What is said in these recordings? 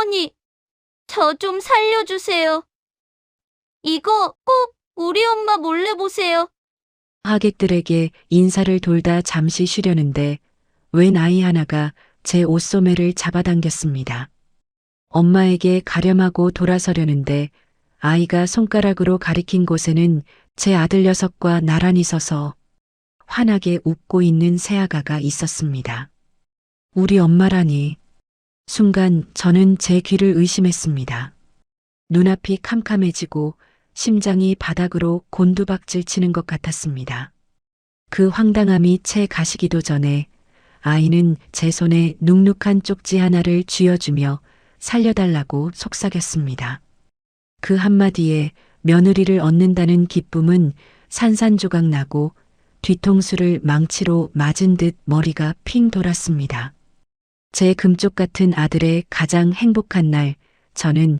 어머니, 저 좀 살려주세요. 이거 꼭 우리 엄마 몰래 보세요. 하객들에게 인사를 돌다 잠시 쉬려는데 웬 아이 하나가 제 옷소매를 잡아당겼습니다. 엄마에게 가렴하고 돌아서려는데 아이가 손가락으로 가리킨 곳에는 제 아들 녀석과 나란히 서서 환하게 웃고 있는 새아가가 있었습니다. 우리 엄마라니. 순간 저는 제 귀를 의심했습니다. 눈앞이 캄캄해지고 심장이 바닥으로 곤두박질 치는 것 같았습니다. 그 황당함이 채 가시기도 전에 아이는 제 손에 눅눅한 쪽지 하나를 쥐어주며 살려달라고 속삭였습니다. 그 한마디에 며느리를 얻는다는 기쁨은 산산조각 나고 뒤통수를 망치로 맞은 듯 머리가 핑 돌았습니다. 제 금쪽 같은 아들의 가장 행복한 날, 저는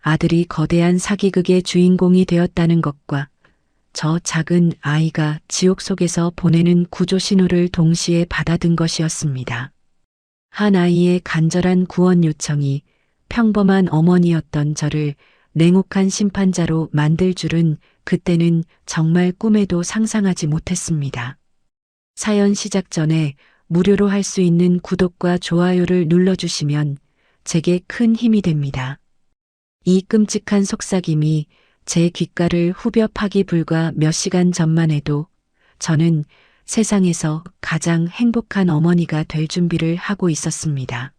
아들이 거대한 사기극의 주인공이 되었다는 것과 저 작은 아이가 지옥 속에서 보내는 구조 신호를 동시에 받아든 것이었습니다. 한 아이의 간절한 구원 요청이 평범한 어머니였던 저를 냉혹한 심판자로 만들 줄은 그때는 정말 꿈에도 상상하지 못했습니다. 사연 시작 전에 무료로 할 수 있는 구독과 좋아요를 눌러주시면 제게 큰 힘이 됩니다. 이 끔찍한 속삭임이 제 귓가를 후벼 파기 불과 몇 시간 전만 해도 저는 세상에서 가장 행복한 어머니가 될 준비를 하고 있었습니다.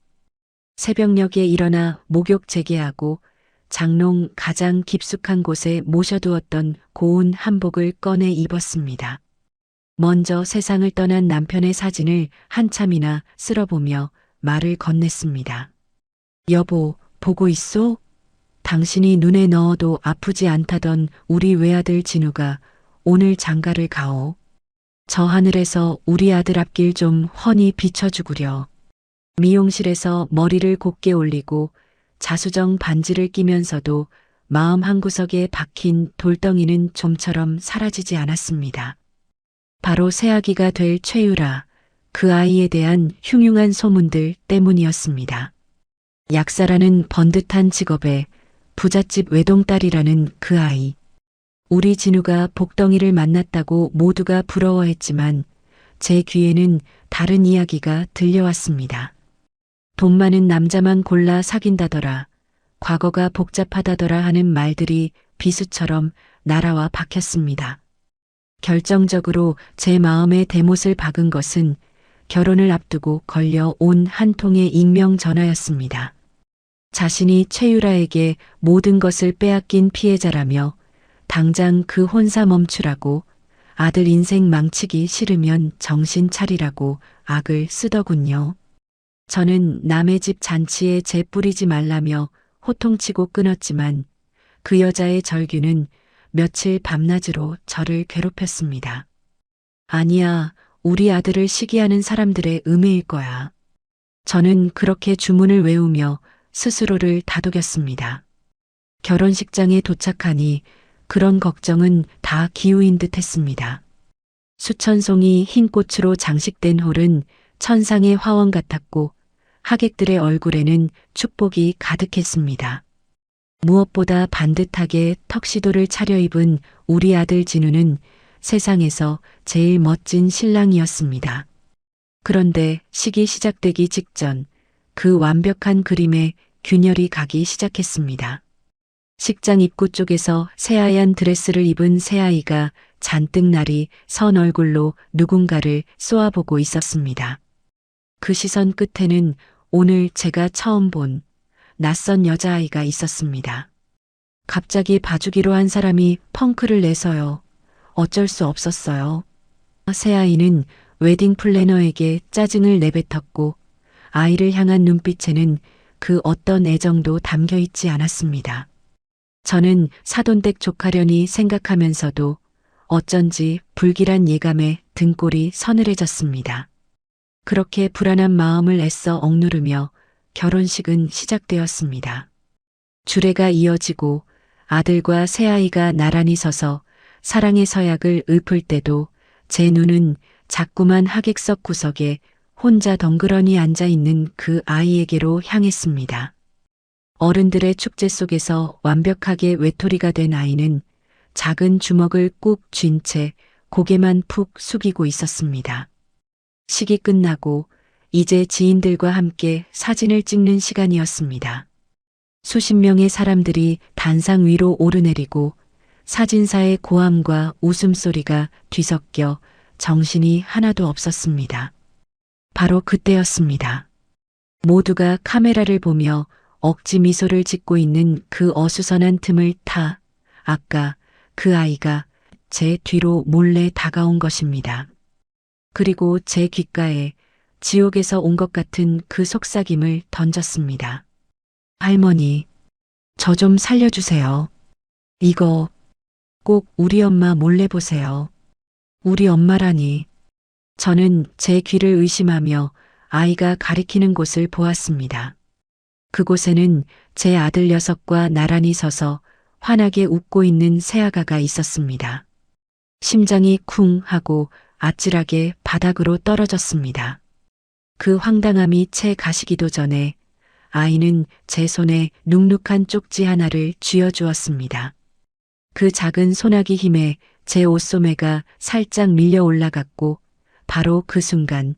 새벽녘에 일어나 목욕 재개하고 장롱 가장 깊숙한 곳에 모셔두었던 고운 한복을 꺼내 입었습니다. 먼저 세상을 떠난 남편의 사진을 한참이나 쓸어보며 말을 건넸습니다. 여보, 보고 있소? 당신이 눈에 넣어도 아프지 않다던 우리 외아들 진우가 오늘 장가를 가오. 저 하늘에서 우리 아들 앞길 좀 훤히 비춰주구려. 미용실에서 머리를 곧게 올리고 자수정 반지를 끼면서도 마음 한구석에 박힌 돌덩이는 좀처럼 사라지지 않았습니다. 바로 새아기가 될 최유라, 그 아이에 대한 흉흉한 소문들 때문이었습니다. 약사라는 번듯한 직업에 부잣집 외동딸이라는 그 아이. 우리 진우가 복덩이를 만났다고 모두가 부러워했지만 제 귀에는 다른 이야기가 들려왔습니다. 돈 많은 남자만 골라 사귄다더라, 과거가 복잡하다더라 하는 말들이 비수처럼 날아와 박혔습니다. 결정적으로 제 마음에 대못을 박은 것은 결혼을 앞두고 걸려온 한 통의 익명 전화였습니다. 자신이 최유라에게 모든 것을 빼앗긴 피해자라며 당장 그 혼사 멈추라고, 아들 인생 망치기 싫으면 정신 차리라고 악을 쓰더군요. 저는 남의 집 잔치에 재 뿌리지 말라며 호통치고 끊었지만 그 여자의 절규는 며칠 밤낮으로 저를 괴롭혔습니다. 아니야, 우리 아들을 시기하는 사람들의 음해일 거야. 저는 그렇게 주문을 외우며 스스로를 다독였습니다. 결혼식장에 도착하니 그런 걱정은 다 기우인 듯 했습니다. 수천 송이 흰 꽃으로 장식된 홀은 천상의 화원 같았고 하객들의 얼굴에는 축복이 가득했습니다. 무엇보다 반듯하게 턱시도를 차려입은 우리 아들 진우는 세상에서 제일 멋진 신랑이었습니다. 그런데 식이 시작되기 직전 그 완벽한 그림에 균열이 가기 시작했습니다. 식장 입구 쪽에서 새하얀 드레스를 입은 새아이가 잔뜩 날이 선 얼굴로 누군가를 쏘아보고 있었습니다. 그 시선 끝에는 오늘 제가 처음 본 낯선 여자아이가 있었습니다. 갑자기 봐주기로 한 사람이 펑크를 내서요. 어쩔 수 없었어요. 새아이는 웨딩 플래너에게 짜증을 내뱉었고 아이를 향한 눈빛에는 그 어떤 애정도 담겨 있지 않았습니다. 저는 사돈댁 조카려니 생각하면서도 어쩐지 불길한 예감에 등골이 서늘해졌습니다. 그렇게 불안한 마음을 애써 억누르며 결혼식은 시작되었습니다. 주례가 이어지고 아들과 새아이가 나란히 서서 사랑의 서약을 읊을 때도 제 눈은 자꾸만 하객석 구석에 혼자 덩그러니 앉아있는 그 아이에게로 향했습니다. 어른들의 축제 속에서 완벽하게 외톨이가 된 아이는 작은 주먹을 꾹 쥔 채 고개만 푹 숙이고 있었습니다. 식이 끝나고 이제 지인들과 함께 사진을 찍는 시간이었습니다. 수십 명의 사람들이 단상 위로 오르내리고 사진사의 고함과 웃음소리가 뒤섞여 정신이 하나도 없었습니다. 바로 그때였습니다. 모두가 카메라를 보며 억지 미소를 짓고 있는 그 어수선한 틈을 타 아까 그 아이가 제 뒤로 몰래 다가온 것입니다. 그리고 제 귓가에 지옥에서 온 것 같은 그 속삭임을 던졌습니다. 할머니, 저 좀 살려주세요. 이거 꼭 우리 엄마 몰래 보세요. 우리 엄마라니. 저는 제 귀를 의심하며 아이가 가리키는 곳을 보았습니다. 그곳에는 제 아들 녀석과 나란히 서서 환하게 웃고 있는 새아가가 있었습니다. 심장이 쿵 하고 아찔하게 바닥으로 떨어졌습니다. 그 황당함이 채 가시기도 전에 아이는 제 손에 눅눅한 쪽지 하나를 쥐어주었습니다. 그 작은 소나기 힘에 제 옷소매가 살짝 밀려 올라갔고 바로 그 순간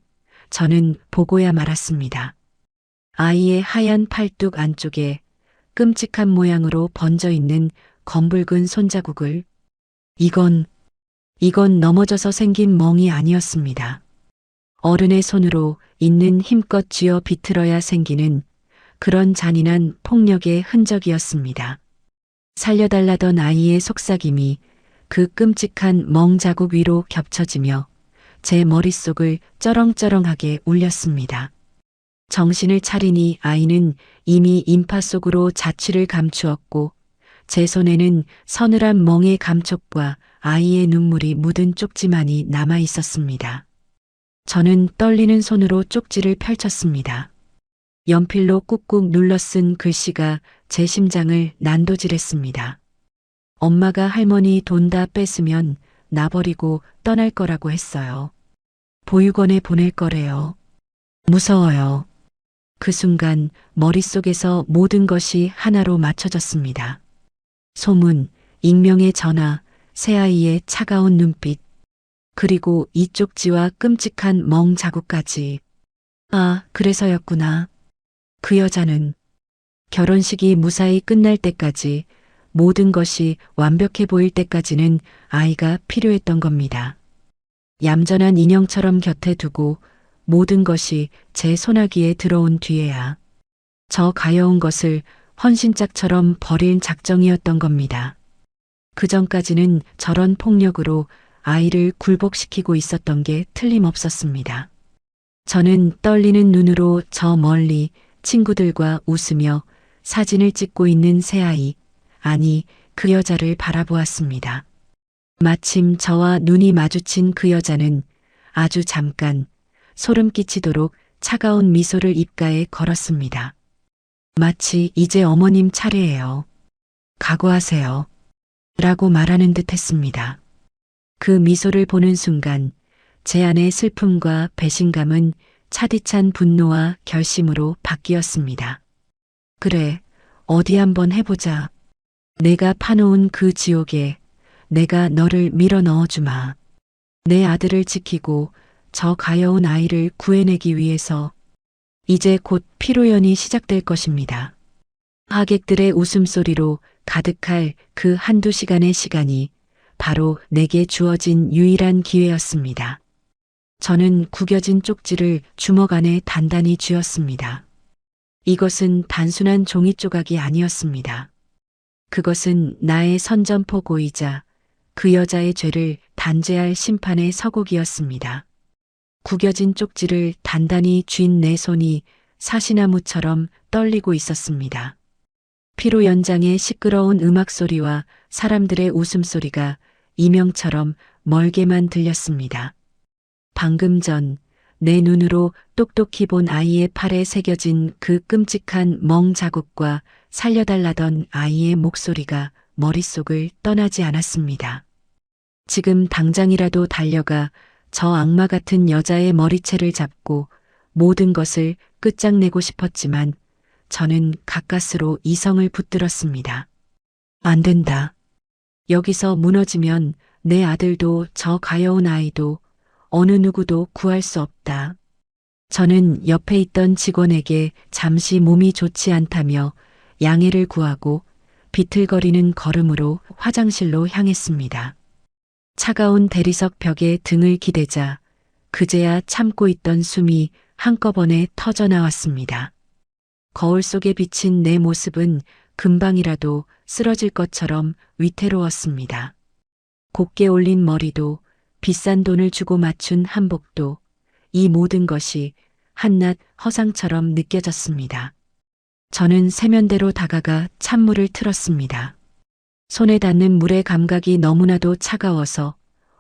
저는 보고야 말았습니다. 아이의 하얀 팔뚝 안쪽에 끔찍한 모양으로 번져 있는 검붉은 손자국을 이건 넘어져서 생긴 멍이 아니었습니다. 어른의 손으로 있는 힘껏 쥐어 비틀어야 생기는 그런 잔인한 폭력의 흔적이었습니다. 살려달라던 아이의 속삭임이 그 끔찍한 멍 자국 위로 겹쳐지며 제 머릿속을 쩌렁쩌렁하게 울렸습니다. 정신을 차리니 아이는 이미 인파 속으로 자취를 감추었고 제 손에는 서늘한 멍의 감촉과 아이의 눈물이 묻은 쪽지만이 남아 있었습니다. 저는 떨리는 손으로 쪽지를 펼쳤습니다. 연필로 꾹꾹 눌러 쓴 글씨가 제 심장을 난도질했습니다. 엄마가 할머니 돈 다 뺏으면 나버리고 떠날 거라고 했어요. 보육원에 보낼 거래요. 무서워요. 그 순간 머릿속에서 모든 것이 하나로 맞춰졌습니다. 소문, 익명의 전화, 새아이의 차가운 눈빛, 그리고 이 쪽지와 끔찍한 멍 자국까지. 아, 그래서였구나. 그 여자는 결혼식이 무사히 끝날 때까지 모든 것이 완벽해 보일 때까지는 아이가 필요했던 겁니다. 얌전한 인형처럼 곁에 두고 모든 것이 제 소나기에 들어온 뒤에야 저 가여운 것을 헌신짝처럼 버릴 작정이었던 겁니다. 그 전까지는 저런 폭력으로 아이를 굴복시키고 있었던 게 틀림없었습니다. 저는 떨리는 눈으로 저 멀리 친구들과 웃으며 사진을 찍고 있는 새아이, 아니 그 여자를 바라보았습니다. 마침 저와 눈이 마주친 그 여자는 아주 잠깐 소름 끼치도록 차가운 미소를 입가에 걸었습니다. 마치 이제 어머님 차례예요. 각오하세요. 라고 말하는 듯 했습니다. 그 미소를 보는 순간 제 안의 슬픔과 배신감은 차디찬 분노와 결심으로 바뀌었습니다. 그래, 어디 한번 해보자. 내가 파놓은 그 지옥에 내가 너를 밀어 넣어주마. 내 아들을 지키고 저 가여운 아이를 구해내기 위해서 이제 곧 피로연이 시작될 것입니다. 하객들의 웃음소리로 가득할 그 한두 시간의 시간이 바로 내게 주어진 유일한 기회였습니다. 저는 구겨진 쪽지를 주먹 안에 단단히 쥐었습니다. 이것은 단순한 종이 조각이 아니었습니다. 그것은 나의 선전포고이자 그 여자의 죄를 단죄할 심판의 서곡이었습니다. 구겨진 쪽지를 단단히 쥔 내 손이 사시나무처럼 떨리고 있었습니다. 피로 연장의 시끄러운 음악 소리와 사람들의 웃음소리가 이명처럼 멀게만 들렸습니다. 방금 전 내 눈으로 똑똑히 본 아이의 팔에 새겨진 그 끔찍한 멍 자국과 살려달라던 아이의 목소리가 머릿속을 떠나지 않았습니다. 지금 당장이라도 달려가 저 악마 같은 여자의 머리채를 잡고 모든 것을 끝장내고 싶었지만 저는 가까스로 이성을 붙들었습니다. 안 된다. 여기서 무너지면 내 아들도 저 가여운 아이도 어느 누구도 구할 수 없다. 저는 옆에 있던 직원에게 잠시 몸이 좋지 않다며 양해를 구하고 비틀거리는 걸음으로 화장실로 향했습니다. 차가운 대리석 벽에 등을 기대자 그제야 참고 있던 숨이 한꺼번에 터져 나왔습니다. 거울 속에 비친 내 모습은 금방이라도 쓰러질 것처럼 위태로웠습니다. 곱게 올린 머리도 비싼 돈을 주고 맞춘 한복도 이 모든 것이 한낱 허상처럼 느껴졌습니다. 저는 세면대로 다가가 찬물을 틀었습니다. 손에 닿는 물의 감각이 너무나도 차가워서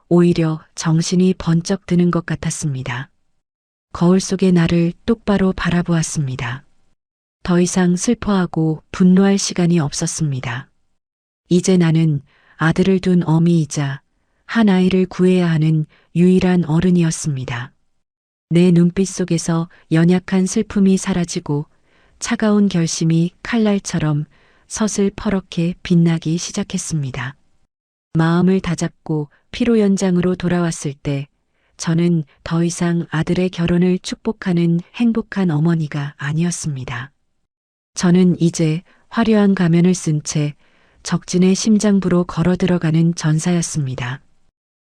오히려 정신이 번쩍 드는 것 같았습니다. 거울 속의 나를 똑바로 바라보았습니다. 더 이상 슬퍼하고 분노할 시간이 없었습니다. 이제 나는 아들을 둔 어미이자 한 아이를 구해야 하는 유일한 어른이었습니다. 내 눈빛 속에서 연약한 슬픔이 사라지고 차가운 결심이 칼날처럼 서슬퍼렇게 빛나기 시작했습니다. 마음을 다잡고 피로 연장으로 돌아왔을 때 저는 더 이상 아들의 결혼을 축복하는 행복한 어머니가 아니었습니다. 저는 이제 화려한 가면을 쓴 채 적진의 심장부로 걸어 들어가는 전사였습니다.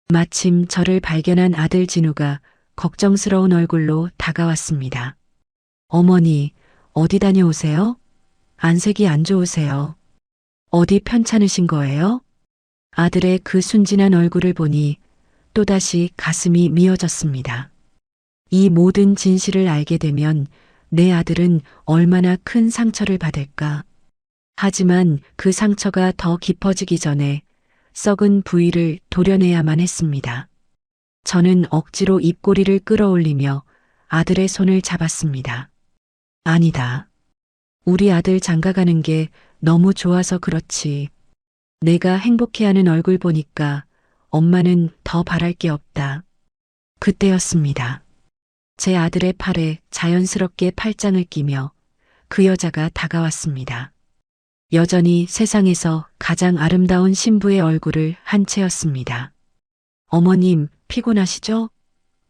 마침 저를 발견한 아들 진우가 걱정스러운 얼굴로 다가왔습니다. 어머니, 어디 다녀오세요? 안색이 안 좋으세요. 어디 편찮으신 거예요? 아들의 그 순진한 얼굴을 보니 또다시 가슴이 미어졌습니다. 이 모든 진실을 알게 되면 내 아들은 얼마나 큰 상처를 받을까. 하지만 그 상처가 더 깊어지기 전에 썩은 부위를 도려내야만 했습니다. 저는 억지로 입꼬리를 끌어올리며 아들의 손을 잡았습니다. 아니다. 우리 아들 장가가는 게 너무 좋아서 그렇지. 내가 행복해하는 얼굴 보니까 엄마는 더 바랄 게 없다. 그때였습니다. 제 아들의 팔에 자연스럽게 팔짱을 끼며 그 여자가 다가왔습니다. 여전히 세상에서 가장 아름다운 신부의 얼굴을 한 채였습니다. 어머님, 피곤하시죠?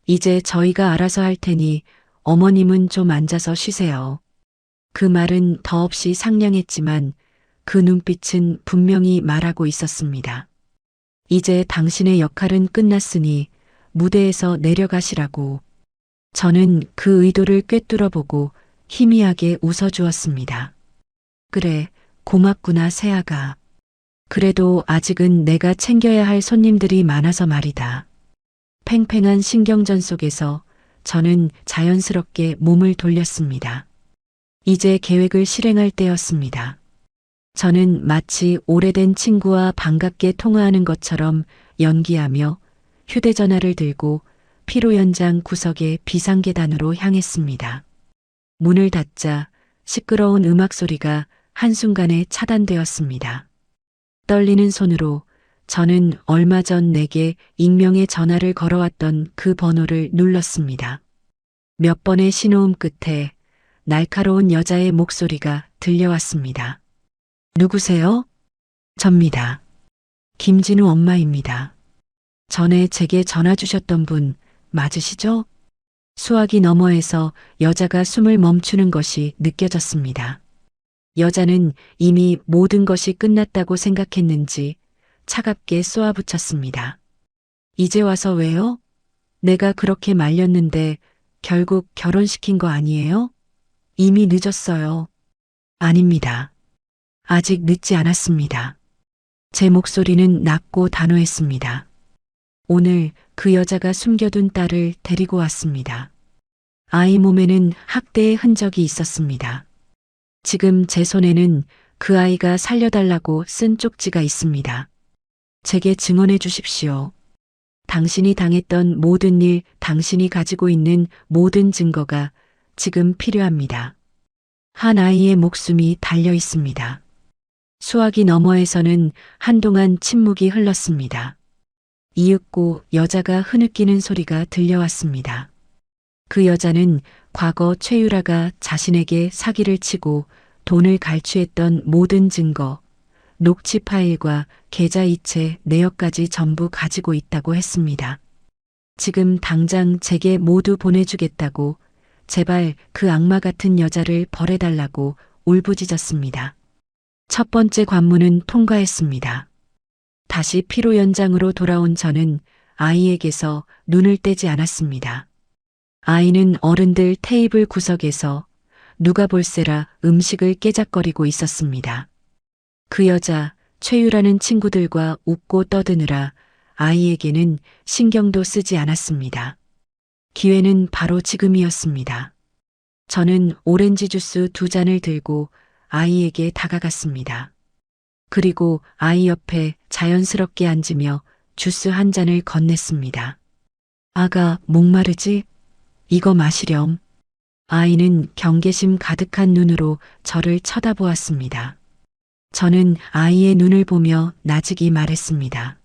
이제 저희가 알아서 할 테니 어머님은 좀 앉아서 쉬세요. 그 말은 더없이 상냥했지만 그 눈빛은 분명히 말하고 있었습니다. 이제 당신의 역할은 끝났으니 무대에서 내려가시라고. 저는 그 의도를 꿰뚫어보고 희미하게 웃어주었습니다. 그래, 고맙구나 새아가. 그래도 아직은 내가 챙겨야 할 손님들이 많아서 말이다. 팽팽한 신경전 속에서 저는 자연스럽게 몸을 돌렸습니다. 이제 계획을 실행할 때였습니다. 저는 마치 오래된 친구와 반갑게 통화하는 것처럼 연기하며 휴대전화를 들고 피로연장 구석의 비상계단으로 향했습니다. 문을 닫자 시끄러운 음악 소리가 한순간에 차단되었습니다. 떨리는 손으로 저는 얼마 전 내게 익명의 전화를 걸어왔던 그 번호를 눌렀습니다. 몇 번의 신호음 끝에 날카로운 여자의 목소리가 들려왔습니다. 누구세요? 접니다. 김진우 엄마입니다. 전에 제게 전화 주셨던 분 맞으시죠? 수화기 너머에서 여자가 숨을 멈추는 것이 느껴졌습니다. 여자는 이미 모든 것이 끝났다고 생각했는지 차갑게 쏘아붙였습니다. 이제 와서 왜요? 내가 그렇게 말렸는데 결국 결혼시킨 거 아니에요? 이미 늦었어요. 아닙니다. 아직 늦지 않았습니다. 제 목소리는 낮고 단호했습니다. 오늘 그 여자가 숨겨둔 딸을 데리고 왔습니다. 아이 몸에는 학대의 흔적이 있었습니다. 지금 제 손에는 그 아이가 살려달라고 쓴 쪽지가 있습니다. 제게 증언해 주십시오. 당신이 당했던 모든 일, 당신이 가지고 있는 모든 증거가 지금 필요합니다. 한 아이의 목숨이 달려 있습니다. 수화기 너머에서는 한동안 침묵이 흘렀습니다. 이윽고 여자가 흐느끼는 소리가 들려왔습니다. 그 여자는 과거 최유라가 자신에게 사기를 치고 돈을 갈취했던 모든 증거, 녹취 파일과 계좌이체 내역까지 전부 가지고 있다고 했습니다. 지금 당장 제게 모두 보내주겠다고 제발 그 악마 같은 여자를 벌해달라고 울부짖었습니다. 첫 번째 관문은 통과했습니다. 다시 피로 연장으로 돌아온 저는 아이에게서 눈을 떼지 않았습니다. 아이는 어른들 테이블 구석에서 누가 볼세라 음식을 깨작거리고 있었습니다. 그 여자 최유라는 친구들과 웃고 떠드느라 아이에게는 신경도 쓰지 않았습니다. 기회는 바로 지금이었습니다. 저는 오렌지 주스 2잔을 들고 아이에게 다가갔습니다. 그리고 아이 옆에 자연스럽게 앉으며 주스 1잔을 건넸습니다. 아가, 목마르지? 이거 마시렴. 아이는 경계심 가득한 눈으로 저를 쳐다보았습니다. 저는 아이의 눈을 보며 나직이 말했습니다.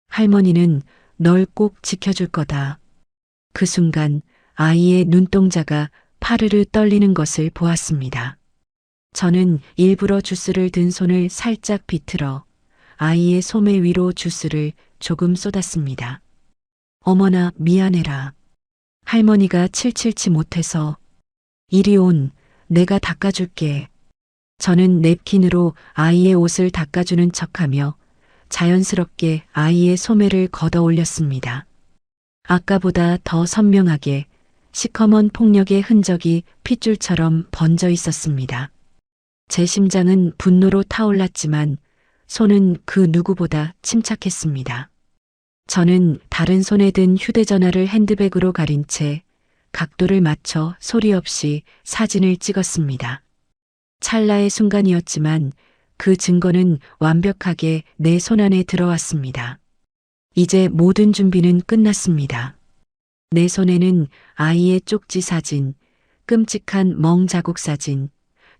할머니는 널 꼭 지켜줄 거다. 그 순간 아이의 눈동자가 파르르 떨리는 것을 보았습니다. 저는 일부러 주스를 든 손을 살짝 비틀어 아이의 소매 위로 주스를 조금 쏟았습니다. 어머나, 미안해라. 할머니가 칠칠치 못해서. 이리 온, 내가 닦아줄게. 저는 냅킨으로 아이의 옷을 닦아주는 척하며 자연스럽게 아이의 소매를 걷어 올렸습니다. 아까보다 더 선명하게 시커먼 폭력의 흔적이 핏줄처럼 번져 있었습니다. 제 심장은 분노로 타올랐지만 손은 그 누구보다 침착했습니다. 저는 다른 손에 든 휴대전화를 핸드백으로 가린 채 각도를 맞춰 소리 없이 사진을 찍었습니다. 찰나의 순간이었지만 그 증거는 완벽하게 내 손안에 들어왔습니다. 이제 모든 준비는 끝났습니다. 내 손에는 아이의 쪽지 사진, 끔찍한 멍 자국 사진,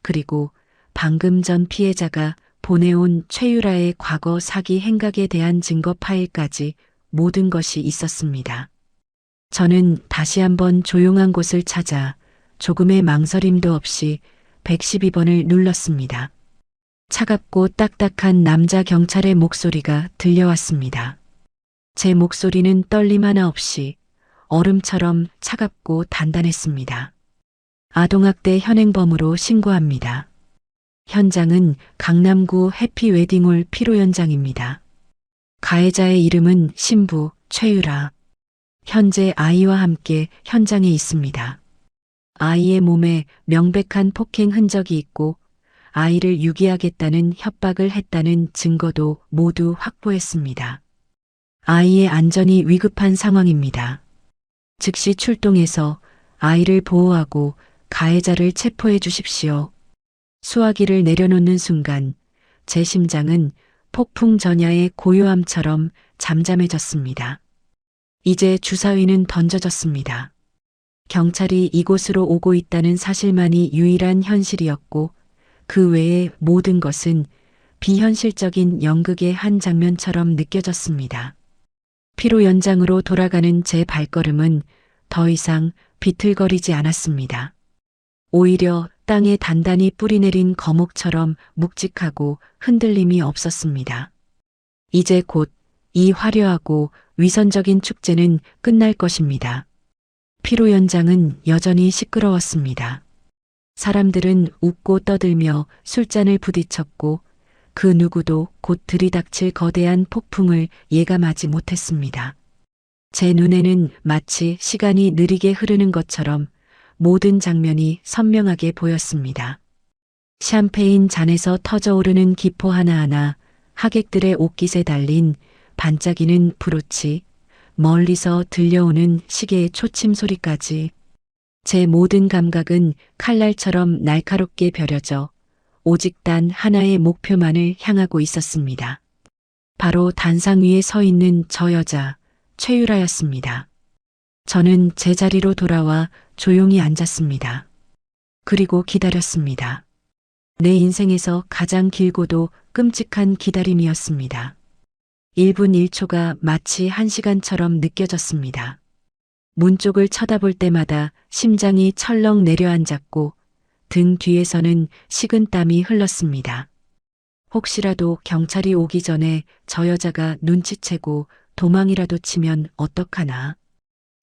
그리고 방금 전 피해자가 보내온 최유라의 과거 사기 행각에 대한 증거 파일까지 모든 것이 있었습니다. 저는 다시 한번 조용한 곳을 찾아 조금의 망설임도 없이 112번을 눌렀습니다. 차갑고 딱딱한 남자 경찰의 목소리가 들려왔습니다. 제 목소리는 떨림 하나 없이 얼음처럼 차갑고 단단했습니다. 아동학대 현행범으로 신고합니다. 현장은 강남구 해피웨딩홀 피로 현장입니다. 가해자의 이름은 신부 최유라. 현재 아이와 함께 현장에 있습니다. 아이의 몸에 명백한 폭행 흔적이 있고 아이를 유기하겠다는 협박을 했다는 증거도 모두 확보했습니다. 아이의 안전이 위급한 상황입니다. 즉시 출동해서 아이를 보호하고 가해자를 체포해 주십시오. 수화기를 내려놓는 순간 제 심장은 폭풍 전야의 고요함처럼 잠잠해졌습니다. 이제 주사위는 던져졌습니다. 경찰이 이곳으로 오고 있다는 사실만이 유일한 현실이었고 그 외의 모든 것은 비현실적인 연극의 한 장면처럼 느껴졌습니다. 피로 연장으로 돌아가는 제 발걸음은 더 이상 비틀거리지 않았습니다. 오히려 땅에 단단히 뿌리내린 거목처럼 묵직하고 흔들림이 없었습니다. 이제 곧 이 화려하고 위선적인 축제는 끝날 것입니다. 피로 연장은 여전히 시끄러웠습니다. 사람들은 웃고 떠들며 술잔을 부딪혔고 그 누구도 곧 들이닥칠 거대한 폭풍을 예감하지 못했습니다. 제 눈에는 마치 시간이 느리게 흐르는 것처럼 모든 장면이 선명하게 보였습니다. 샴페인 잔에서 터져오르는 기포 하나하나, 하객들의 옷깃에 달린 반짝이는 브로치, 멀리서 들려오는 시계의 초침 소리까지 제 모든 감각은 칼날처럼 날카롭게 벼려져 오직 단 하나의 목표만을 향하고 있었습니다. 바로 단상 위에 서 있는 저 여자, 최유라였습니다. 저는 제자리로 돌아와 조용히 앉았습니다. 그리고 기다렸습니다. 내 인생에서 가장 길고도 끔찍한 기다림이었습니다. 1분 1초가 마치 1시간처럼 느껴졌습니다. 문 쪽을 쳐다볼 때마다 심장이 철렁 내려앉았고 등 뒤에서는 식은땀이 흘렀습니다. 혹시라도 경찰이 오기 전에 저 여자가 눈치채고 도망이라도 치면 어떡하나.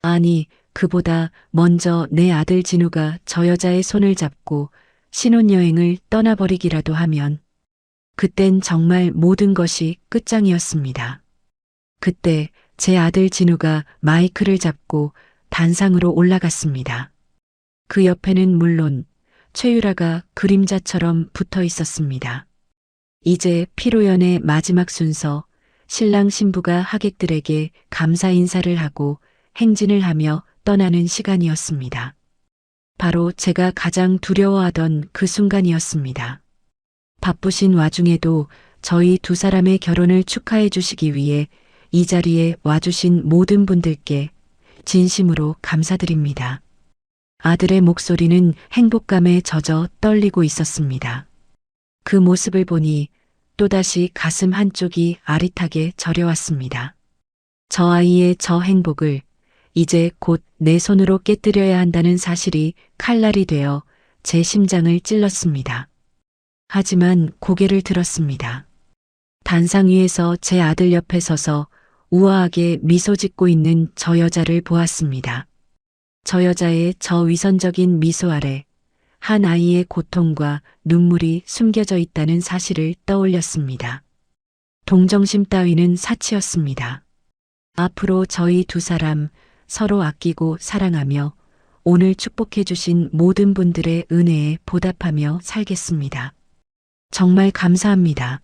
아니, 그보다 먼저 내 아들 진우가 저 여자의 손을 잡고 신혼여행을 떠나버리기라도 하면 그땐 정말 모든 것이 끝장이었습니다. 그때 제 아들 진우가 마이크를 잡고 단상으로 올라갔습니다. 그 옆에는 물론 최유라가 그림자처럼 붙어 있었습니다. 이제 피로연의 마지막 순서, 신랑 신부가 하객들에게 감사 인사를 하고 행진을 하며 떠나는 시간이었습니다. 바로 제가 가장 두려워하던 그 순간이었습니다. 바쁘신 와중에도 저희 두 사람의 결혼을 축하해 주시기 위해 이 자리에 와주신 모든 분들께 진심으로 감사드립니다. 아들의 목소리는 행복감에 젖어 떨리고 있었습니다. 그 모습을 보니 또다시 가슴 한쪽이 아릿하게 저려왔습니다. 저 아이의 저 행복을 이제 곧 내 손으로 깨뜨려야 한다는 사실이 칼날이 되어 제 심장을 찔렀습니다. 하지만 고개를 들었습니다. 단상 위에서 제 아들 옆에 서서 우아하게 미소 짓고 있는 저 여자를 보았습니다. 저 여자의 저 위선적인 미소 아래 한 아이의 고통과 눈물이 숨겨져 있다는 사실을 떠올렸습니다. 동정심 따위는 사치였습니다. 앞으로 저희 두 사람 서로 아끼고 사랑하며 오늘 축복해 주신 모든 분들의 은혜에 보답하며 살겠습니다. 정말 감사합니다.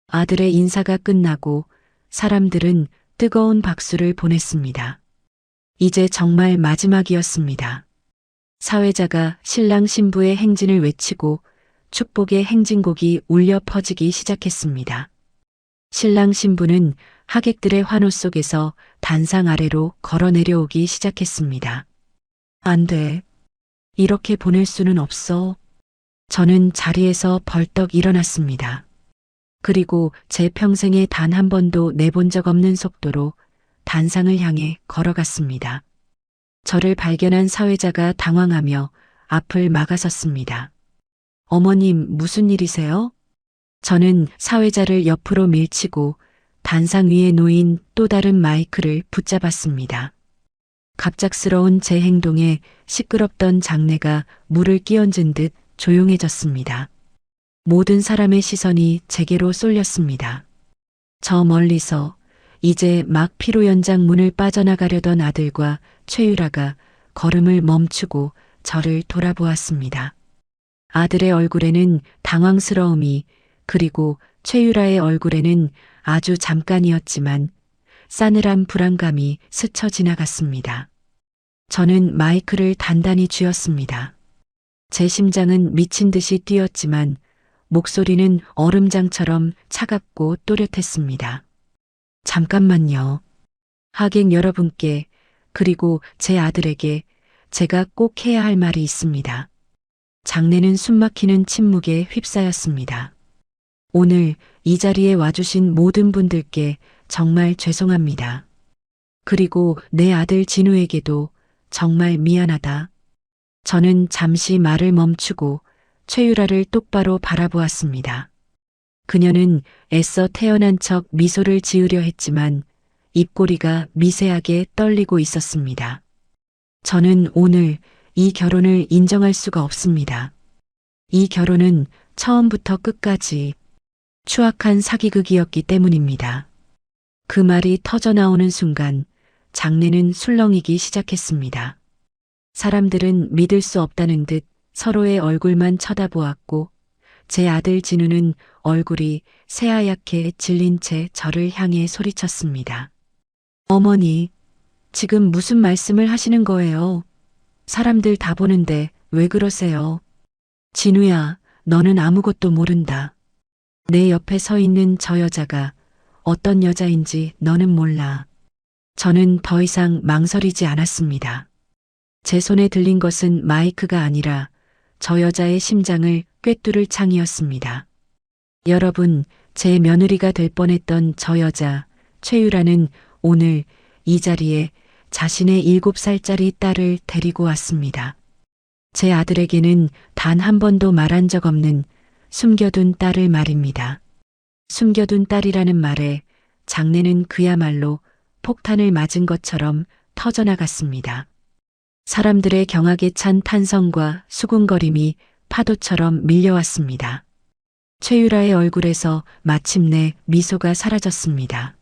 아들의 인사가 끝나고 사람들은 뜨거운 박수를 보냈습니다. 이제 정말 마지막이었습니다. 사회자가 신랑 신부의 행진을 외치고 축복의 행진곡이 울려 퍼지기 시작했습니다. 신랑 신부는 하객들의 환호 속에서 단상 아래로 걸어 내려오기 시작했습니다. 안 돼. 이렇게 보낼 수는 없어. 저는 자리에서 벌떡 일어났습니다. 그리고 제 평생에 단 한 번도 내본 적 없는 속도로 단상을 향해 걸어갔습니다. 저를 발견한 사회자가 당황하며 앞을 막아섰습니다. 어머님, 무슨 일이세요? 저는 사회자를 옆으로 밀치고 단상 위에 놓인 또 다른 마이크를 붙잡았습니다. 갑작스러운 제 행동에 시끄럽던 장내가 물을 끼얹은 듯 조용해졌습니다. 모든 사람의 시선이 제게로 쏠렸습니다. 저 멀리서 이제 막 피로 연장 문을 빠져나가려던 아들과 최유라가 걸음을 멈추고 저를 돌아보았습니다. 아들의 얼굴에는 당황스러움이 그리고 최유라의 얼굴에는 아주 잠깐이었지만 싸늘한 불안감이 스쳐 지나갔습니다. 저는 마이크를 단단히 쥐었습니다. 제 심장은 미친 듯이 뛰었지만 목소리는 얼음장처럼 차갑고 또렷했습니다. 잠깐만요. 하객 여러분께 그리고 제 아들에게 제가 꼭 해야 할 말이 있습니다. 장내는 숨막히는 침묵에 휩싸였습니다. 오늘 이 자리에 와주신 모든 분들께 정말 죄송합니다. 그리고 내 아들 진우에게도 정말 미안하다. 저는 잠시 말을 멈추고 최유라를 똑바로 바라보았습니다. 그녀는 애써 태연한 척 미소를 지으려 했지만 입꼬리가 미세하게 떨리고 있었습니다. 저는 오늘 이 결혼을 인정할 수가 없습니다. 이 결혼은 처음부터 끝까지 추악한 사기극이었기 때문입니다. 그 말이 터져나오는 순간 장내는 술렁이기 시작했습니다. 사람들은 믿을 수 없다는 듯 서로의 얼굴만 쳐다보았고 제 아들 진우는 얼굴이 새하얗게 질린 채 저를 향해 소리쳤습니다. 어머니, 지금 무슨 말씀을 하시는 거예요? 사람들 다 보는데 왜 그러세요? 진우야, 너는 아무것도 모른다. 내 옆에 서 있는 저 여자가 어떤 여자인지 너는 몰라. 저는 더 이상 망설이지 않았습니다. 제 손에 들린 것은 마이크가 아니라 저 여자의 심장을 꿰뚫을 창이었습니다. 여러분, 제 며느리가 될 뻔했던 저 여자, 최유라는 오늘 이 자리에 자신의 7살짜리 딸을 데리고 왔습니다. 제 아들에게는 단 한 번도 말한 적 없는 숨겨둔 딸을 말입니다. 숨겨둔 딸이라는 말에 장내는 그야말로 폭탄을 맞은 것처럼 터져나갔습니다. 사람들의 경악에 찬 탄성과 수군거림이 파도처럼 밀려왔습니다. 최유라의 얼굴에서 마침내 미소가 사라졌습니다.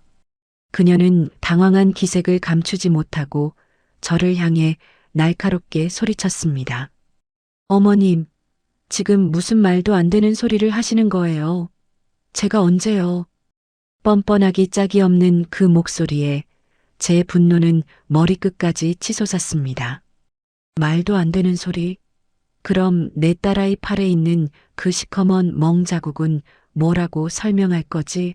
그녀는 당황한 기색을 감추지 못하고 저를 향해 날카롭게 소리쳤습니다. 어머님, 지금 무슨 말도 안 되는 소리를 하시는 거예요. 제가 언제요? 뻔뻔하기 짝이 없는 그 목소리에 제 분노는 머리끝까지 치솟았습니다. 말도 안 되는 소리? 그럼 내 딸아이 팔에 있는 그 시커먼 멍 자국은 뭐라고 설명할 거지?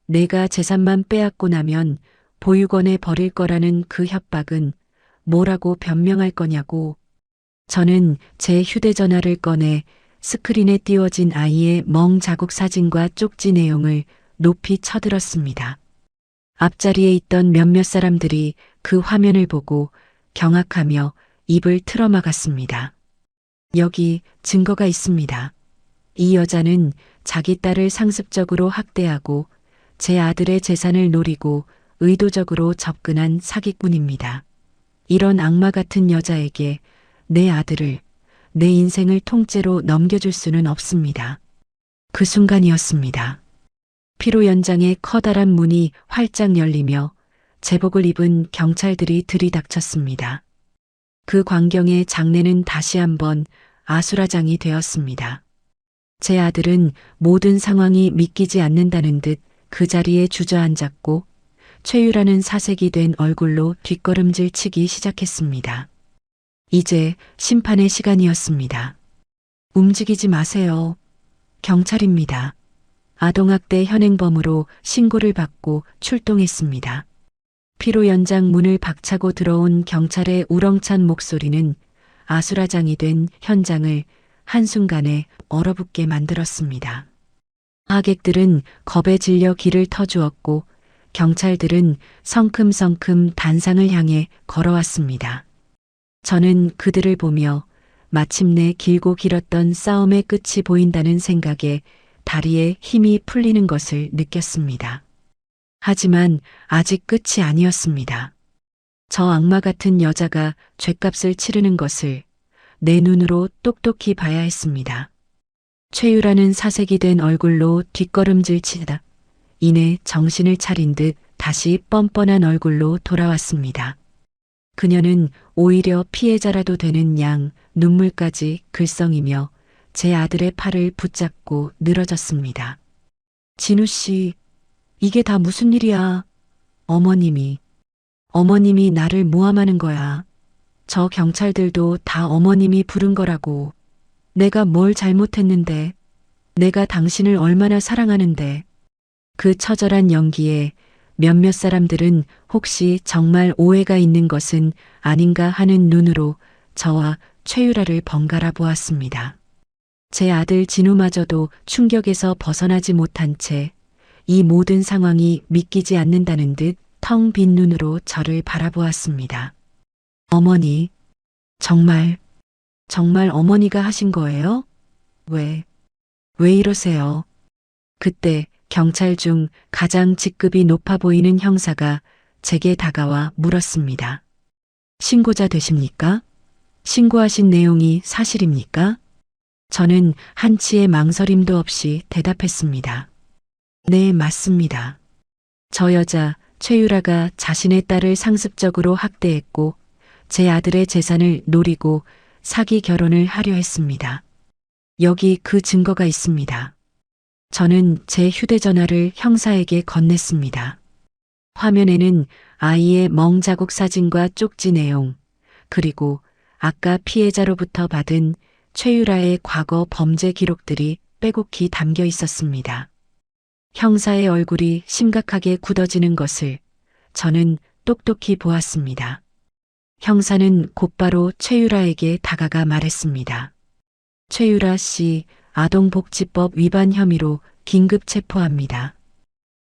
내가 재산만 빼앗고 나면 보육원에 버릴 거라는 그 협박은 뭐라고 변명할 거냐고. 저는 제 휴대전화를 꺼내 스크린에 띄워진 아이의 멍 자국 사진과 쪽지 내용을 높이 쳐들었습니다. 앞자리에 있던 몇몇 사람들이 그 화면을 보고 경악하며 입을 틀어막았습니다. 여기 증거가 있습니다. 이 여자는 자기 딸을 상습적으로 학대하고 제 아들의 재산을 노리고 의도적으로 접근한 사기꾼입니다. 이런 악마 같은 여자에게 내 아들을, 내 인생을 통째로 넘겨줄 수는 없습니다. 그 순간이었습니다. 피로 연장의 커다란 문이 활짝 열리며 제복을 입은 경찰들이 들이닥쳤습니다. 그 광경에 장내는 다시 한번 아수라장이 되었습니다. 제 아들은 모든 상황이 믿기지 않는다는 듯 그 자리에 주저앉았고 최유라는 사색이 된 얼굴로 뒷걸음질 치기 시작했습니다. 이제 심판의 시간이었습니다. 움직이지 마세요. 경찰입니다. 아동학대 현행범으로 신고를 받고 출동했습니다. 피로 연장 문을 박차고 들어온 경찰의 우렁찬 목소리는 아수라장이 된 현장을 한순간에 얼어붙게 만들었습니다. 하객들은 겁에 질려 귀를 터주었고 경찰들은 성큼성큼 단상을 향해 걸어왔습니다. 저는 그들을 보며 마침내 길고 길었던 싸움의 끝이 보인다는 생각에 다리에 힘이 풀리는 것을 느꼈습니다. 하지만 아직 끝이 아니었습니다. 저 악마 같은 여자가 죗값을 치르는 것을 내 눈으로 똑똑히 봐야 했습니다. 최유라는 사색이 된 얼굴로 뒷걸음질 치다 이내 정신을 차린 듯 다시 뻔뻔한 얼굴로 돌아왔습니다. 그녀는 오히려 피해자라도 되는 양 눈물까지 글썽이며 제 아들의 팔을 붙잡고 늘어졌습니다. 진우 씨, 이게 다 무슨 일이야? 어머님이 나를 모함하는 거야. 저 경찰들도 다 어머님이 부른 거라고. 내가 뭘 잘못했는데, 내가 당신을 얼마나 사랑하는데. 그 처절한 연기에 몇몇 사람들은 혹시 정말 오해가 있는 것은 아닌가 하는 눈으로 저와 최유라를 번갈아 보았습니다. 제 아들 진우마저도 충격에서 벗어나지 못한 채 이 모든 상황이 믿기지 않는다는 듯 텅 빈 눈으로 저를 바라보았습니다. 어머니, 정말 어머니가 하신 거예요? 왜 이러세요? 그때 경찰 중 가장 직급이 높아 보이는 형사가 제게 다가와 물었습니다. 신고자 되십니까? 신고하신 내용이 사실입니까? 저는 한치의 망설임도 없이 대답했습니다. 네, 맞습니다. 저 여자 최유라가 자신의 딸을 상습적으로 학대했고 제 아들의 재산을 노리고 사기 결혼을 하려 했습니다. 여기 그 증거가 있습니다. 저는 제 휴대전화를 형사에게 건넸습니다. 화면에는 아이의 멍 자국 사진과 쪽지 내용, 그리고 아까 피해자로부터 받은 최유라의 과거 범죄 기록들이 빼곡히 담겨 있었습니다. 형사의 얼굴이 심각하게 굳어지는 것을 저는 똑똑히 보았습니다. 형사는 곧바로 최유라에게 다가가 말했습니다. 최유라 씨, 아동복지법 위반 혐의로 긴급 체포합니다.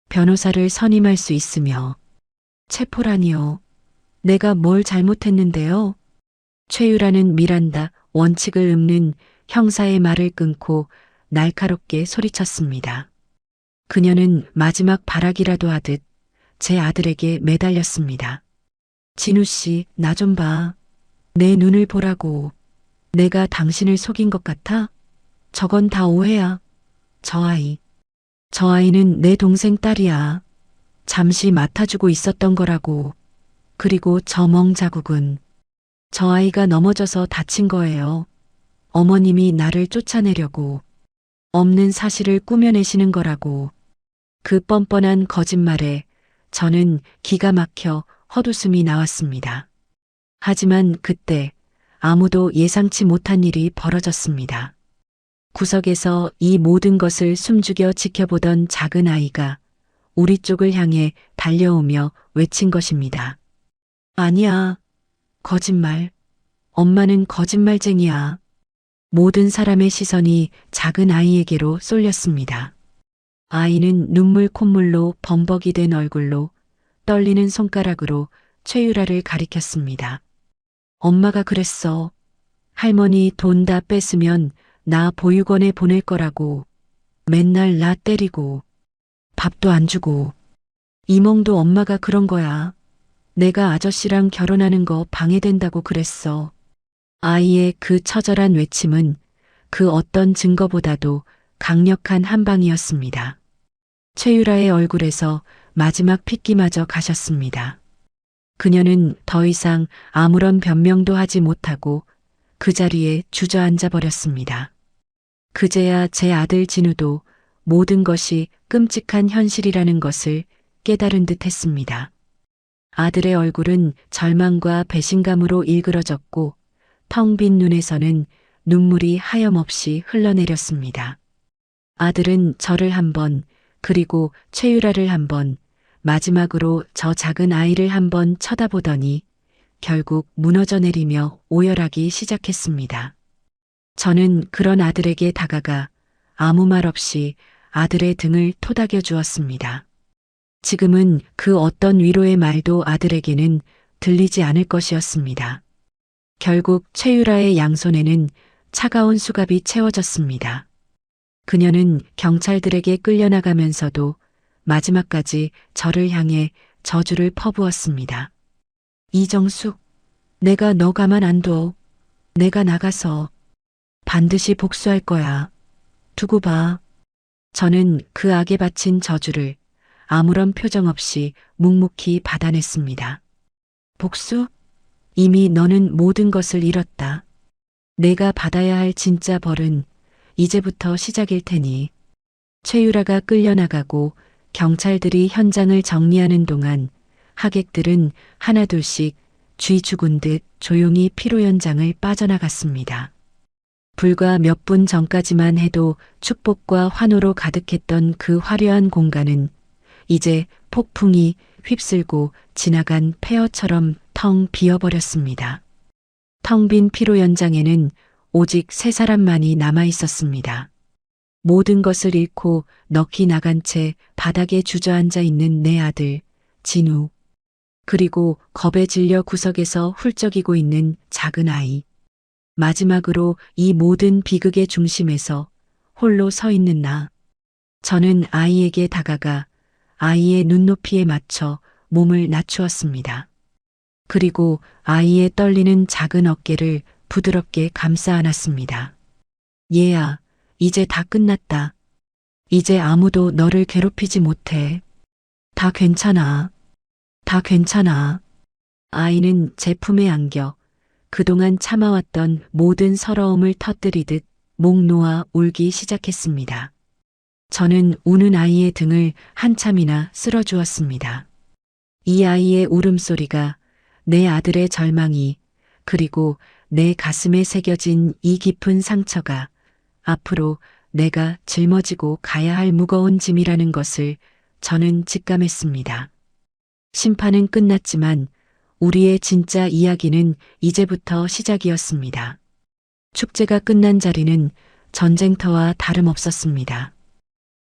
변호사를 선임할 수 있으며. 체포라니요. 내가 뭘 잘못했는데요? 최유라는 미란다 원칙을 읊는 형사의 말을 끊고 날카롭게 소리쳤습니다. 그녀는 마지막 발악이라도 하듯 제 아들에게 매달렸습니다. 진우 씨, 나 좀 봐. 내 눈을 보라고. 내가 당신을 속인 것 같아? 저건 다 오해야. 저 아이는 내 동생 딸이야. 잠시 맡아주고 있었던 거라고. 그리고 저 멍자국은 저 아이가 넘어져서 다친 거예요. 어머님이 나를 쫓아내려고 없는 사실을 꾸며내시는 거라고. 그 뻔뻔한 거짓말에 저는 기가 막혀 헛웃음이 나왔습니다. 하지만 그때 아무도 예상치 못한 일이 벌어졌습니다. 구석에서 이 모든 것을 숨죽여 지켜보던 작은 아이가 우리 쪽을 향해 달려오며 외친 것입니다. 아니야. 거짓말. 엄마는 거짓말쟁이야. 모든 사람의 시선이 작은 아이에게로 쏠렸습니다. 아이는 눈물 콧물로 범벅이 된 얼굴로 떨리는 손가락으로 최유라를 가리켰습니다. 엄마가 그랬어. 할머니 돈 다 뺐으면 나 보육원에 보낼 거라고. 맨날 나 때리고 밥도 안 주고. 이몽도 엄마가 그런 거야. 내가 아저씨랑 결혼하는 거 방해된다고 그랬어. 아이의 그 처절한 외침은 그 어떤 증거보다도 강력한 한방이었습니다. 최유라의 얼굴에서 마지막 핏기마저 가셨습니다. 그녀는 더 이상 아무런 변명도 하지 못하고 그 자리에 주저앉아 버렸습니다. 그제야 제 아들 진우도 모든 것이 끔찍한 현실이라는 것을 깨달은 듯 했습니다. 아들의 얼굴은 절망과 배신감으로 일그러졌고 텅 빈 눈에서는 눈물이 하염없이 흘러내렸습니다. 아들은 저를 한 번, 그리고 최유라를 한 번, 마지막으로 저 작은 아이를 한 번 쳐다보더니 결국 무너져 내리며 오열하기 시작했습니다. 저는 그런 아들에게 다가가 아무 말 없이 아들의 등을 토닥여 주었습니다. 지금은 그 어떤 위로의 말도 아들에게는 들리지 않을 것이었습니다. 결국 최유라의 양손에는 차가운 수갑이 채워졌습니다. 그녀는 경찰들에게 끌려나가면서도 마지막까지 저를 향해 저주를 퍼부었습니다. 이정숙, 내가 너 가만 안 둬. 내가 나가서 반드시 복수할 거야. 두고 봐. 저는 그 악에 바친 저주를 아무런 표정 없이 묵묵히 받아냈습니다. 복수? 이미 너는 모든 것을 잃었다. 내가 받아야 할 진짜 벌은 이제부터 시작일 테니. 최유라가 끌려나가고 경찰들이 현장을 정리하는 동안 하객들은 하나둘씩 쥐 죽은 듯 조용히 피로 현장을 빠져나갔습니다. 불과 몇 분 전까지만 해도 축복과 환호로 가득했던 그 화려한 공간은 이제 폭풍이 휩쓸고 지나간 폐허처럼 텅 비어버렸습니다. 텅 빈 피로 현장에는 오직 세 사람만이 남아 있었습니다. 모든 것을 잃고 넋이 나간 채 바닥에 주저앉아 있는 내 아들, 진우. 그리고 겁에 질려 구석에서 훌쩍이고 있는 작은 아이. 마지막으로 이 모든 비극의 중심에서 홀로 서 있는 나. 저는 아이에게 다가가 아이의 눈높이에 맞춰 몸을 낮추었습니다. 그리고 아이의 떨리는 작은 어깨를 부드럽게 감싸 안았습니다. 얘야, 이제 다 끝났다. 이제 아무도 너를 괴롭히지 못해. 다 괜찮아. 다 괜찮아. 아이는 제 품에 안겨 그동안 참아왔던 모든 서러움을 터뜨리듯 목 놓아 울기 시작했습니다. 저는 우는 아이의 등을 한참이나 쓸어주었습니다. 이 아이의 울음소리가 내 아들의 절망이 그리고 내 가슴에 새겨진 이 깊은 상처가 앞으로 내가 짊어지고 가야 할 무거운 짐이라는 것을 저는 직감했습니다. 심판은 끝났지만 우리의 진짜 이야기는 이제부터 시작이었습니다. 축제가 끝난 자리는 전쟁터와 다름없었습니다.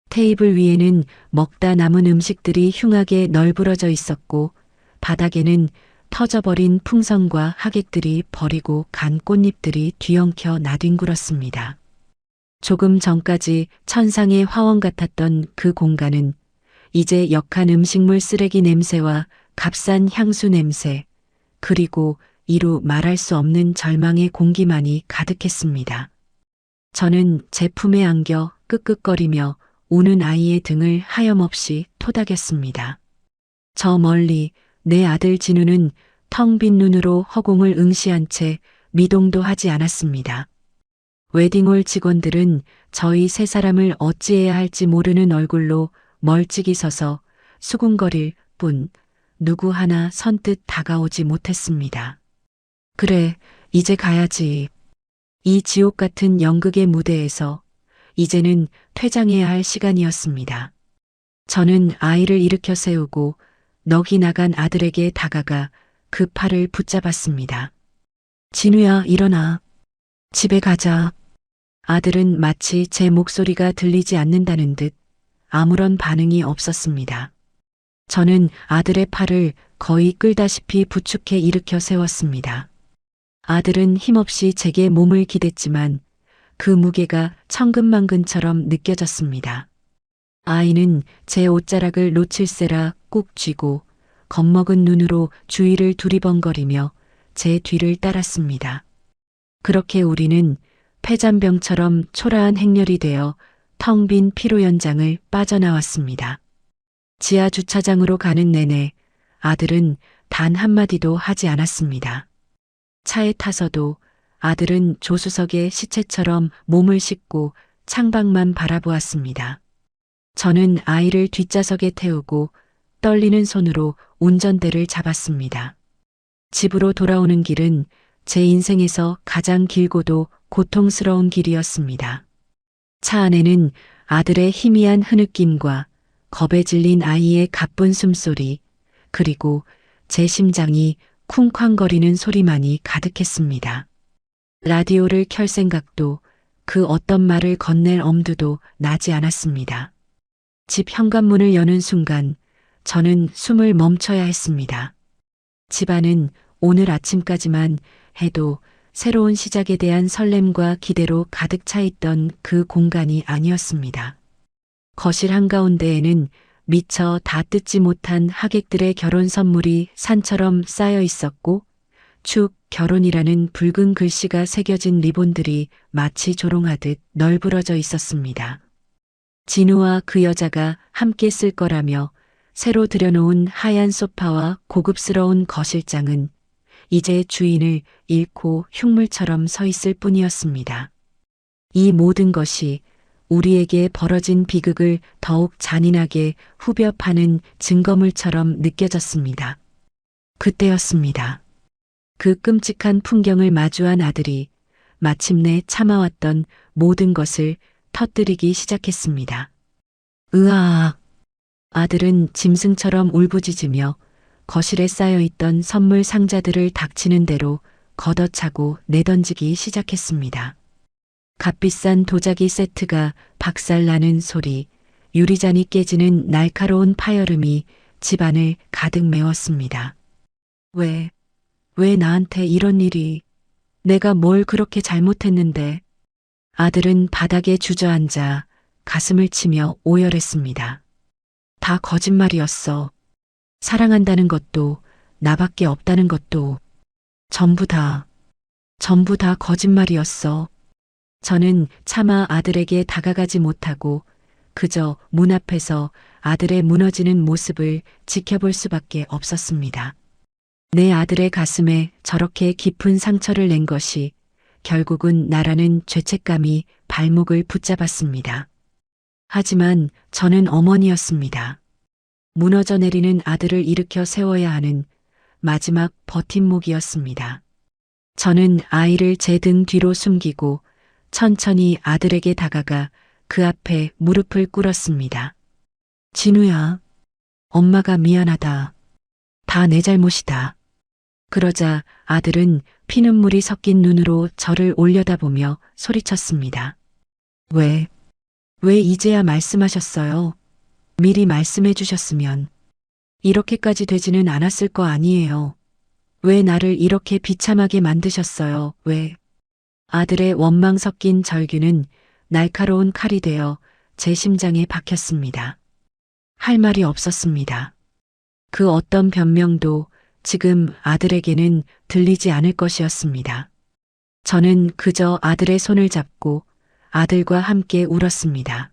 테이블 위에는 먹다 남은 음식들이 흉하게 널브러져 있었고 바닥에는 터져버린 풍선과 하객들이 버리고 간 꽃잎들이 뒤엉켜 나뒹굴었습니다. 조금 전까지 천상의 화원 같았던 그 공간은 이제 역한 음식물 쓰레기 냄새와 값싼 향수 냄새, 그리고 이루 말할 수 없는 절망의 공기만이 가득했습니다. 저는 제 품에 안겨 끄끄거리며 우는 아이의 등을 하염없이 토닥였습니다. 저 멀리 내 아들 진우는 텅 빈 눈으로 허공을 응시한 채 미동도 하지 않았습니다. 웨딩홀 직원들은 저희 세 사람을 어찌해야 할지 모르는 얼굴로 멀찍이 서서 수군거릴 뿐 누구 하나 선뜻 다가오지 못했습니다. 그래, 이제 가야지. 이 지옥 같은 연극의 무대에서 이제는 퇴장해야 할 시간이었습니다. 저는 아이를 일으켜 세우고 넋이 나간 아들에게 다가가 그 팔을 붙잡았습니다. 진우야, 일어나. 집에 가자. 아들은 마치 제 목소리가 들리지 않는다는 듯 아무런 반응이 없었습니다. 저는 아들의 팔을 거의 끌다시피 부축해 일으켜 세웠습니다. 아들은 힘없이 제게 몸을 기댔지만 그 무게가 천근만근처럼 느껴졌습니다. 아이는 제 옷자락을 놓칠세라 꾹 쥐고 겁먹은 눈으로 주위를 두리번거리며 제 뒤를 따랐습니다. 그렇게 우리는 폐잔병처럼 초라한 행렬이 되어 텅 빈 피로 연장을 빠져나왔습니다. 지하 주차장으로 가는 내내 아들은 단 한마디도 하지 않았습니다. 차에 타서도 아들은 조수석에 시체처럼 몸을 싣고 창밖만 바라보았습니다. 저는 아이를 뒷좌석에 태우고 떨리는 손으로 운전대를 잡았습니다. 집으로 돌아오는 길은 제 인생에서 가장 길고도 고통스러운 길이었습니다. 차 안에는 아들의 희미한 흐느낌과 겁에 질린 아이의 가쁜 숨소리, 그리고 제 심장이 쿵쾅거리는 소리만이 가득했습니다. 라디오를 켤 생각도 그 어떤 말을 건넬 엄두도 나지 않았습니다. 집 현관문을 여는 순간 저는 숨을 멈춰야 했습니다. 집안은 오늘 아침까지만 해도 새로운 시작에 대한 설렘과 기대로 가득 차 있던 그 공간이 아니었습니다. 거실 한가운데에는 미처 다 뜯지 못한 하객들의 결혼 선물이 산처럼 쌓여 있었고 축 결혼이라는 붉은 글씨가 새겨진 리본들이 마치 조롱하듯 널브러져 있었습니다. 진우와 그 여자가 함께 쓸 거라며 새로 들여놓은 하얀 소파와 고급스러운 거실장은 이제 주인을 잃고 흉물처럼 서 있을 뿐이었습니다. 이 모든 것이 우리에게 벌어진 비극을 더욱 잔인하게 후벼 파는 증거물처럼 느껴졌습니다. 그때였습니다. 그 끔찍한 풍경을 마주한 아들이 마침내 참아왔던 모든 것을 터뜨리기 시작했습니다. 으아악! 아들은 짐승처럼 울부짖으며 거실에 쌓여있던 선물 상자들을 닥치는 대로 걷어차고 내던지기 시작했습니다. 값비싼 도자기 세트가 박살나는 소리, 유리잔이 깨지는 날카로운 파열음이 집안을 가득 메웠습니다. 왜 나한테 이런 일이, 내가 뭘 그렇게 잘못했는데. 아들은 바닥에 주저앉아 가슴을 치며 오열했습니다. 다 거짓말이었어. 사랑한다는 것도 나밖에 없다는 것도 전부 다 거짓말이었어. 저는 차마 아들에게 다가가지 못하고 그저 문 앞에서 아들의 무너지는 모습을 지켜볼 수밖에 없었습니다. 내 아들의 가슴에 저렇게 깊은 상처를 낸 것이 결국은 나라는 죄책감이 발목을 붙잡았습니다. 하지만 저는 어머니였습니다. 무너져 내리는 아들을 일으켜 세워야 하는 마지막 버팀목이었습니다. 저는 아이를 제 등 뒤로 숨기고 천천히 아들에게 다가가 그 앞에 무릎을 꿇었습니다. 진우야, 엄마가 미안하다. 다 내 잘못이다. 그러자 아들은 피눈물이 섞인 눈으로 저를 올려다보며 소리쳤습니다. 왜 이제야 말씀하셨어요? 미리 말씀해 주셨으면 이렇게까지 되지는 않았을 거 아니에요. 왜 나를 이렇게 비참하게 만드셨어요? 왜? 아들의 원망 섞인 절규는 날카로운 칼이 되어 제 심장에 박혔습니다. 할 말이 없었습니다. 그 어떤 변명도 지금 아들에게는 들리지 않을 것이었습니다. 저는 그저 아들의 손을 잡고 아들과 함께 울었습니다.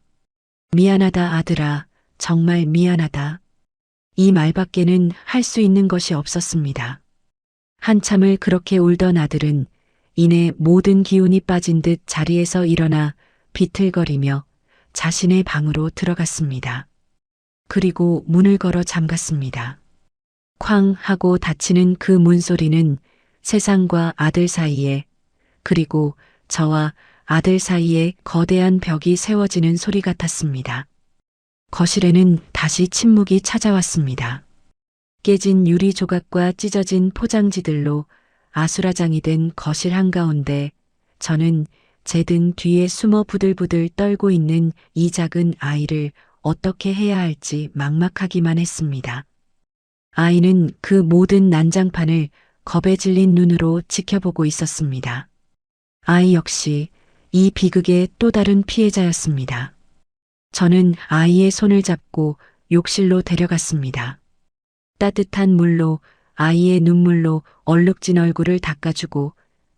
미안하다 아들아, 정말 미안하다. 이 말밖에는 할 수 있는 것이 없었습니다. 한참을 그렇게 울던 아들은 이내 모든 기운이 빠진 듯 자리에서 일어나 비틀거리며 자신의 방으로 들어갔습니다. 그리고 문을 걸어 잠갔습니다. 쾅 하고 닫히는 그 문소리는 세상과 아들 사이에, 그리고 저와 아들 사이에 거대한 벽이 세워지는 소리 같았습니다. 거실에는 다시 침묵이 찾아왔습니다. 깨진 유리 조각과 찢어진 포장지들로 아수라장이 된 거실 한가운데 저는 제 등 뒤에 숨어 부들부들 떨고 있는 이 작은 아이를 어떻게 해야 할지 막막하기만 했습니다. 아이는 그 모든 난장판을 겁에 질린 눈으로 지켜보고 있었습니다. 아이 역시 이 비극의 또 다른 피해자였습니다. 저는 아이의 손을 잡고 욕실로 데려갔습니다. 따뜻한 물로 아이의 눈물로 얼룩진 얼굴을 닦아주고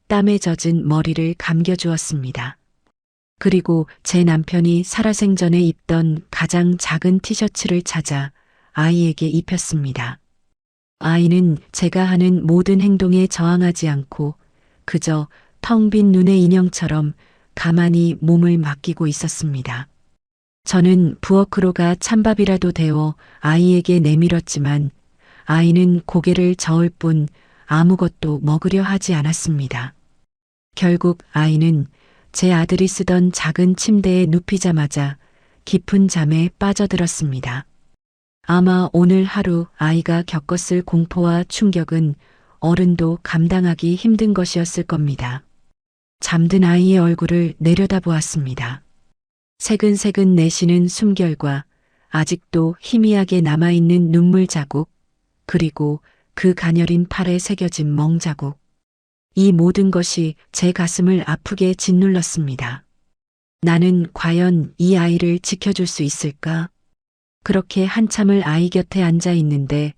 땀에 젖은 머리를 감겨주었습니다. 그리고 제 남편이 살아생전에 입던 가장 작은 티셔츠를 찾아 아이에게 입혔습니다. 아이는 제가 하는 모든 행동에 저항하지 않고 그저 텅 빈 눈의 인형처럼 가만히 몸을 맡기고 있었습니다. 저는 부엌으로 가 찬밥이라도 데워 아이에게 내밀었지만 아이는 고개를 저을 뿐 아무것도 먹으려 하지 않았습니다. 결국 아이는 제 아들이 쓰던 작은 침대에 눕히자마자 깊은 잠에 빠져들었습니다. 아마 오늘 하루 아이가 겪었을 공포와 충격은 어른도 감당하기 힘든 것이었을 겁니다. 잠든 아이의 얼굴을 내려다보았습니다. 새근새근 내쉬는 숨결과 아직도 희미하게 남아있는 눈물 자국, 그리고 그 가녀린 팔에 새겨진 멍자국. 이 모든 것이 제 가슴을 아프게 짓눌렀습니다. 나는 과연 이 아이를 지켜줄 수 있을까? 그렇게 한참을 아이 곁에 앉아 있는데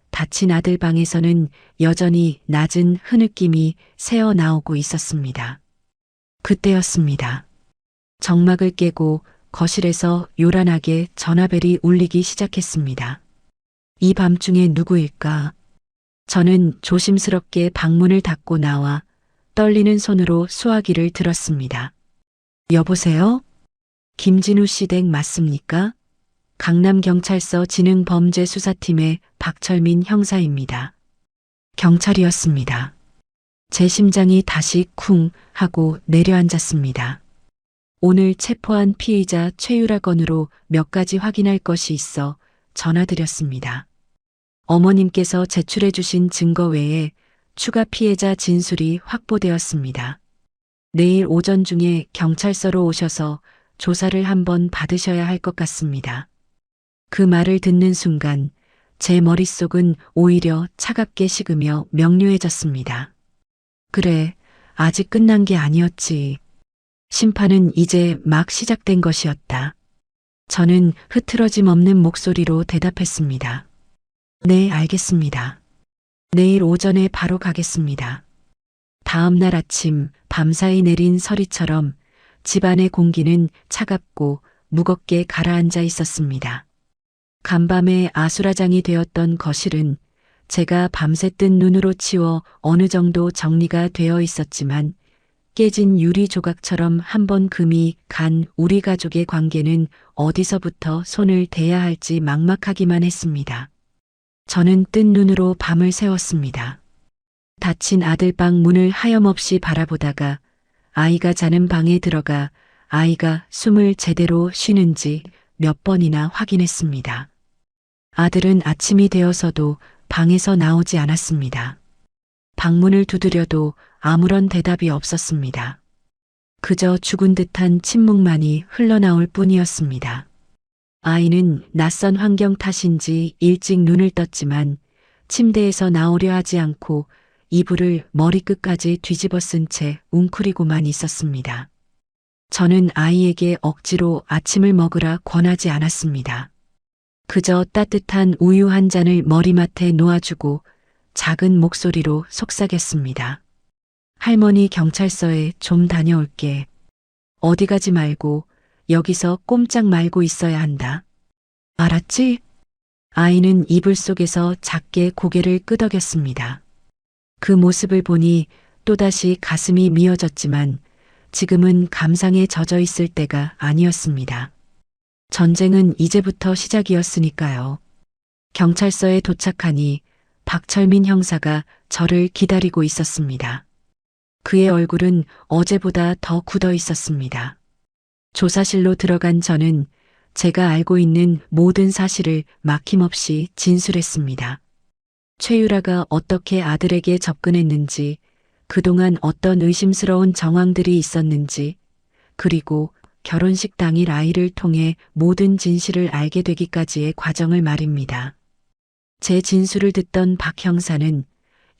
다친 아들 방에서는 여전히 낮은 흐느낌이 새어 나오고 있었습니다. 그때였습니다. 정막을 깨고 거실에서 요란하게 전화벨이 울리기 시작했습니다. 이 밤중에 누구일까? 저는 조심스럽게 방문을 닫고 나와 떨리는 손으로 수화기를 들었습니다. 여보세요? 김진우 씨 댁 맞습니까? 강남경찰서 지능범죄수사팀의 박철민 형사입니다. 경찰이었습니다. 제 심장이 다시 쿵 하고 내려앉았습니다. 오늘 체포한 피의자 최유라 건으로 몇 가지 확인할 것이 있어 전화드렸습니다. 어머님께서 제출해 주신 증거 외에 추가 피해자 진술이 확보되었습니다. 내일 오전 중에 경찰서로 오셔서 조사를 한번 받으셔야 할 것 같습니다. 그 말을 듣는 순간 제 머릿속은 오히려 차갑게 식으며 명료해졌습니다. 그래, 아직 끝난 게 아니었지. 심판은 이제 막 시작된 것이었다. 저는 흐트러짐 없는 목소리로 대답했습니다. 네, 알겠습니다. 내일 오전에 바로 가겠습니다. 다음 날 아침 밤사이 내린 서리처럼 집안의 공기는 차갑고 무겁게 가라앉아 있었습니다. 간밤에 아수라장이 되었던 거실은 제가 밤새 뜬 눈으로 치워 어느 정도 정리가 되어 있었지만 깨진 유리 조각처럼 한 번 금이 간 우리 가족의 관계는 어디서부터 손을 대야 할지 막막하기만 했습니다. 저는 뜬 눈으로 밤을 새웠습니다. 닫힌 아들방 문을 하염없이 바라보다가 아이가 자는 방에 들어가 아이가 숨을 제대로 쉬는지 몇 번이나 확인했습니다. 아들은 아침이 되어서도 방에서 나오지 않았습니다. 방문을 두드려도 아무런 대답이 없었습니다. 그저 죽은 듯한 침묵만이 흘러나올 뿐이었습니다. 아이는 낯선 환경 탓인지 일찍 눈을 떴지만 침대에서 나오려 하지 않고 이불을 머리끝까지 뒤집어 쓴 채 웅크리고만 있었습니다. 저는 아이에게 억지로 아침을 먹으라 권하지 않았습니다. 그저 따뜻한 우유 한 잔을 머리맡에 놓아주고 작은 목소리로 속삭였습니다. 할머니 경찰서에 좀 다녀올게. 어디 가지 말고 여기서 꼼짝 말고 있어야 한다. 알았지? 아이는 이불 속에서 작게 고개를 끄덕였습니다. 그 모습을 보니 또다시 가슴이 미어졌지만 지금은 감상에 젖어 있을 때가 아니었습니다. 전쟁은 이제부터 시작이었으니까요. 경찰서에 도착하니 박철민 형사가 저를 기다리고 있었습니다. 그의 얼굴은 어제보다 더 굳어 있었습니다. 조사실로 들어간 저는 제가 알고 있는 모든 사실을 막힘없이 진술했습니다. 최유라가 어떻게 아들에게 접근했는지, 그동안 어떤 의심스러운 정황들이 있었는지, 그리고 결혼식 당일 아이를 통해 모든 진실을 알게 되기까지의 과정을 말입니다. 제 진술을 듣던 박 형사는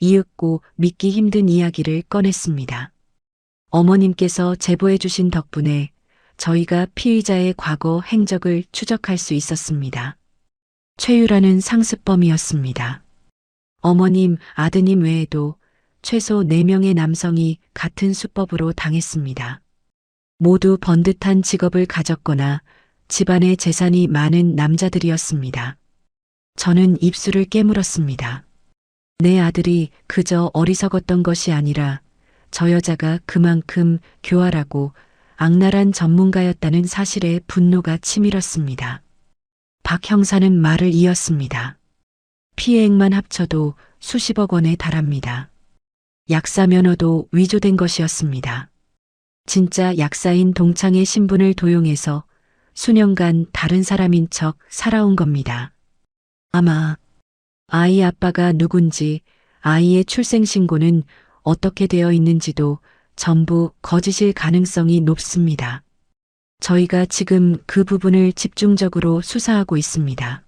이윽고 믿기 힘든 이야기를 꺼냈습니다. 어머님께서 제보해 주신 덕분에 저희가 피의자의 과거 행적을 추적할 수 있었습니다. 최유라는 상습범이었습니다. 어머님, 아드님 외에도 최소 4명의 남성이 같은 수법으로 당했습니다. 모두 번듯한 직업을 가졌거나 집안의 재산이 많은 남자들이었습니다. 저는 입술을 깨물었습니다. 내 아들이 그저 어리석었던 것이 아니라 저 여자가 그만큼 교활하고 악랄한 전문가였다는 사실에 분노가 치밀었습니다. 박 형사는 말을 이었습니다. 피해액만 합쳐도 수십억 원에 달합니다. 약사 면허도 위조된 것이었습니다. 진짜 약사인 동창의 신분을 도용해서 수년간 다른 사람인 척 살아온 겁니다. 아마 아이 아빠가 누군지, 아이의 출생신고는 어떻게 되어 있는지도 전부 거짓일 가능성이 높습니다. 저희가 지금 그 부분을 집중적으로 수사하고 있습니다.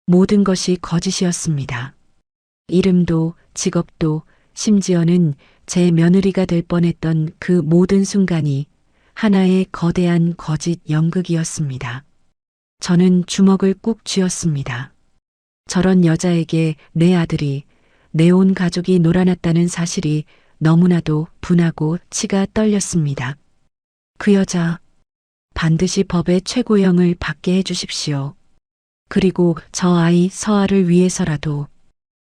모든 것이 거짓이었습니다. 이름도 직업도 심지어는 제 며느리가 될 뻔했던 그 모든 순간이 하나의 거대한 거짓 연극이었습니다. 저는 주먹을 꾹 쥐었습니다. 저런 여자에게 내 아들이, 내 온 가족이 놀아났다는 사실이 너무나도 분하고 치가 떨렸습니다. 그 여자, 반드시 법의 최고형을 받게 해주십시오. 그리고 저 아이 서아를 위해서라도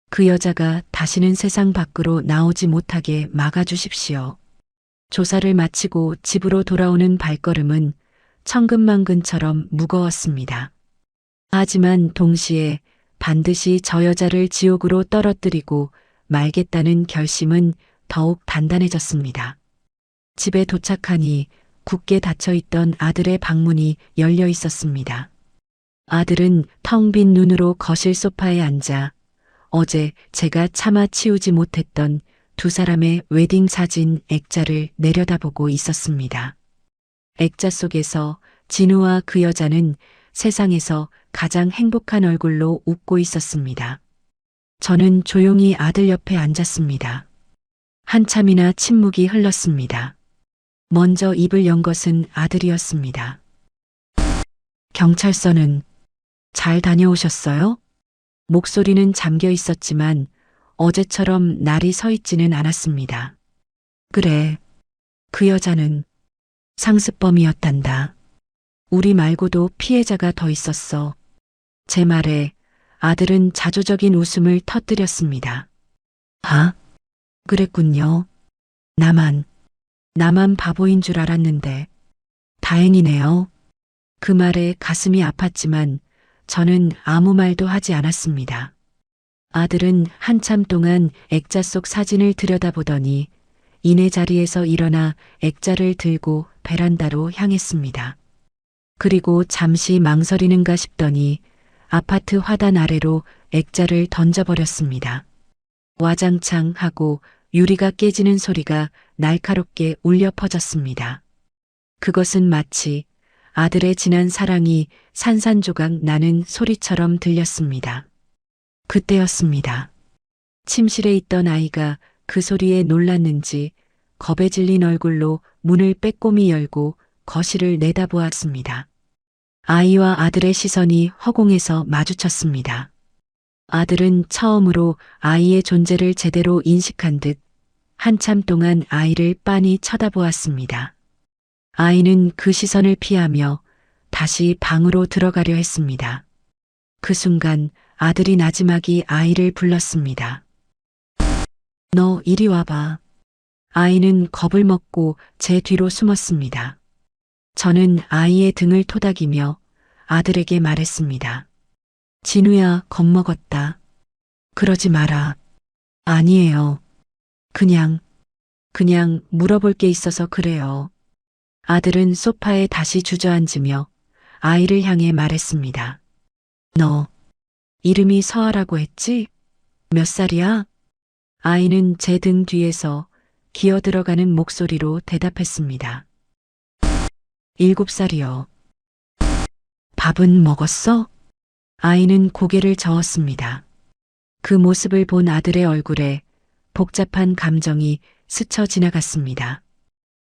그 여자가 다시는 세상 밖으로 나오지 못하게 막아주십시오. 조사를 마치고 집으로 돌아오는 발걸음은 천근만근처럼 무거웠습니다. 하지만 동시에 반드시 저 여자를 지옥으로 떨어뜨리고 말겠다는 결심은 더욱 단단해졌습니다. 집에 도착하니 굳게 닫혀있던 아들의 방문이 열려 있었습니다. 아들은 텅 빈 눈으로 거실 소파에 앉아 어제 제가 차마 치우지 못했던 두 사람의 웨딩 사진 액자를 내려다보고 있었습니다. 액자 속에서 진우와 그 여자는 세상에서 가장 행복한 얼굴로 웃고 있었습니다. 저는 조용히 아들 옆에 앉았습니다. 한참이나 침묵이 흘렀습니다. 먼저 입을 연 것은 아들이었습니다. 경찰서는 잘 다녀오셨어요? 목소리는 잠겨 있었지만 어제처럼 날이 서 있지는 않았습니다. 그래, 그 여자는 상습범이었단다. 우리 말고도 피해자가 더 있었어. 제 말에 아들은 자조적인 웃음을 터뜨렸습니다. 아, 그랬군요. 나만 바보인 줄 알았는데. 다행이네요. 그 말에 가슴이 아팠지만 저는 아무 말도 하지 않았습니다. 아들은 한참 동안 액자 속 사진을 들여다보더니 이내 자리에서 일어나 액자를 들고 베란다로 향했습니다. 그리고 잠시 망설이는가 싶더니 아파트 화단 아래로 액자를 던져버렸습니다. 와장창 하고 유리가 깨지는 소리가 날카롭게 울려 퍼졌습니다. 그것은 마치 아들의 지난 사랑이 산산조각 나는 소리처럼 들렸습니다. 그때였습니다. 침실에 있던 아이가 그 소리에 놀랐는지 겁에 질린 얼굴로 문을 빼꼼히 열고 거실을 내다보았습니다. 아이와 아들의 시선이 허공에서 마주쳤습니다. 아들은 처음으로 아이의 존재를 제대로 인식한 듯 한참 동안 아이를 빤히 쳐다보았습니다. 아이는 그 시선을 피하며 다시 방으로 들어가려 했습니다. 그 순간 아들이 나지막이 아이를 불렀습니다. 너 이리 와봐. 아이는 겁을 먹고 제 뒤로 숨었습니다. 저는 아이의 등을 토닥이며 아들에게 말했습니다. 진우야, 겁먹었다. 그러지 마라. 아니에요. 그냥 물어볼 게 있어서 그래요. 아들은 소파에 다시 주저앉으며 아이를 향해 말했습니다. 너 이름이 서아라고 했지? 몇 살이야? 아이는 제 등 뒤에서 기어 들어가는 목소리로 대답했습니다. 7살이요. 밥은 먹었어? 아이는 고개를 저었습니다. 그 모습을 본 아들의 얼굴에 복잡한 감정이 스쳐 지나갔습니다.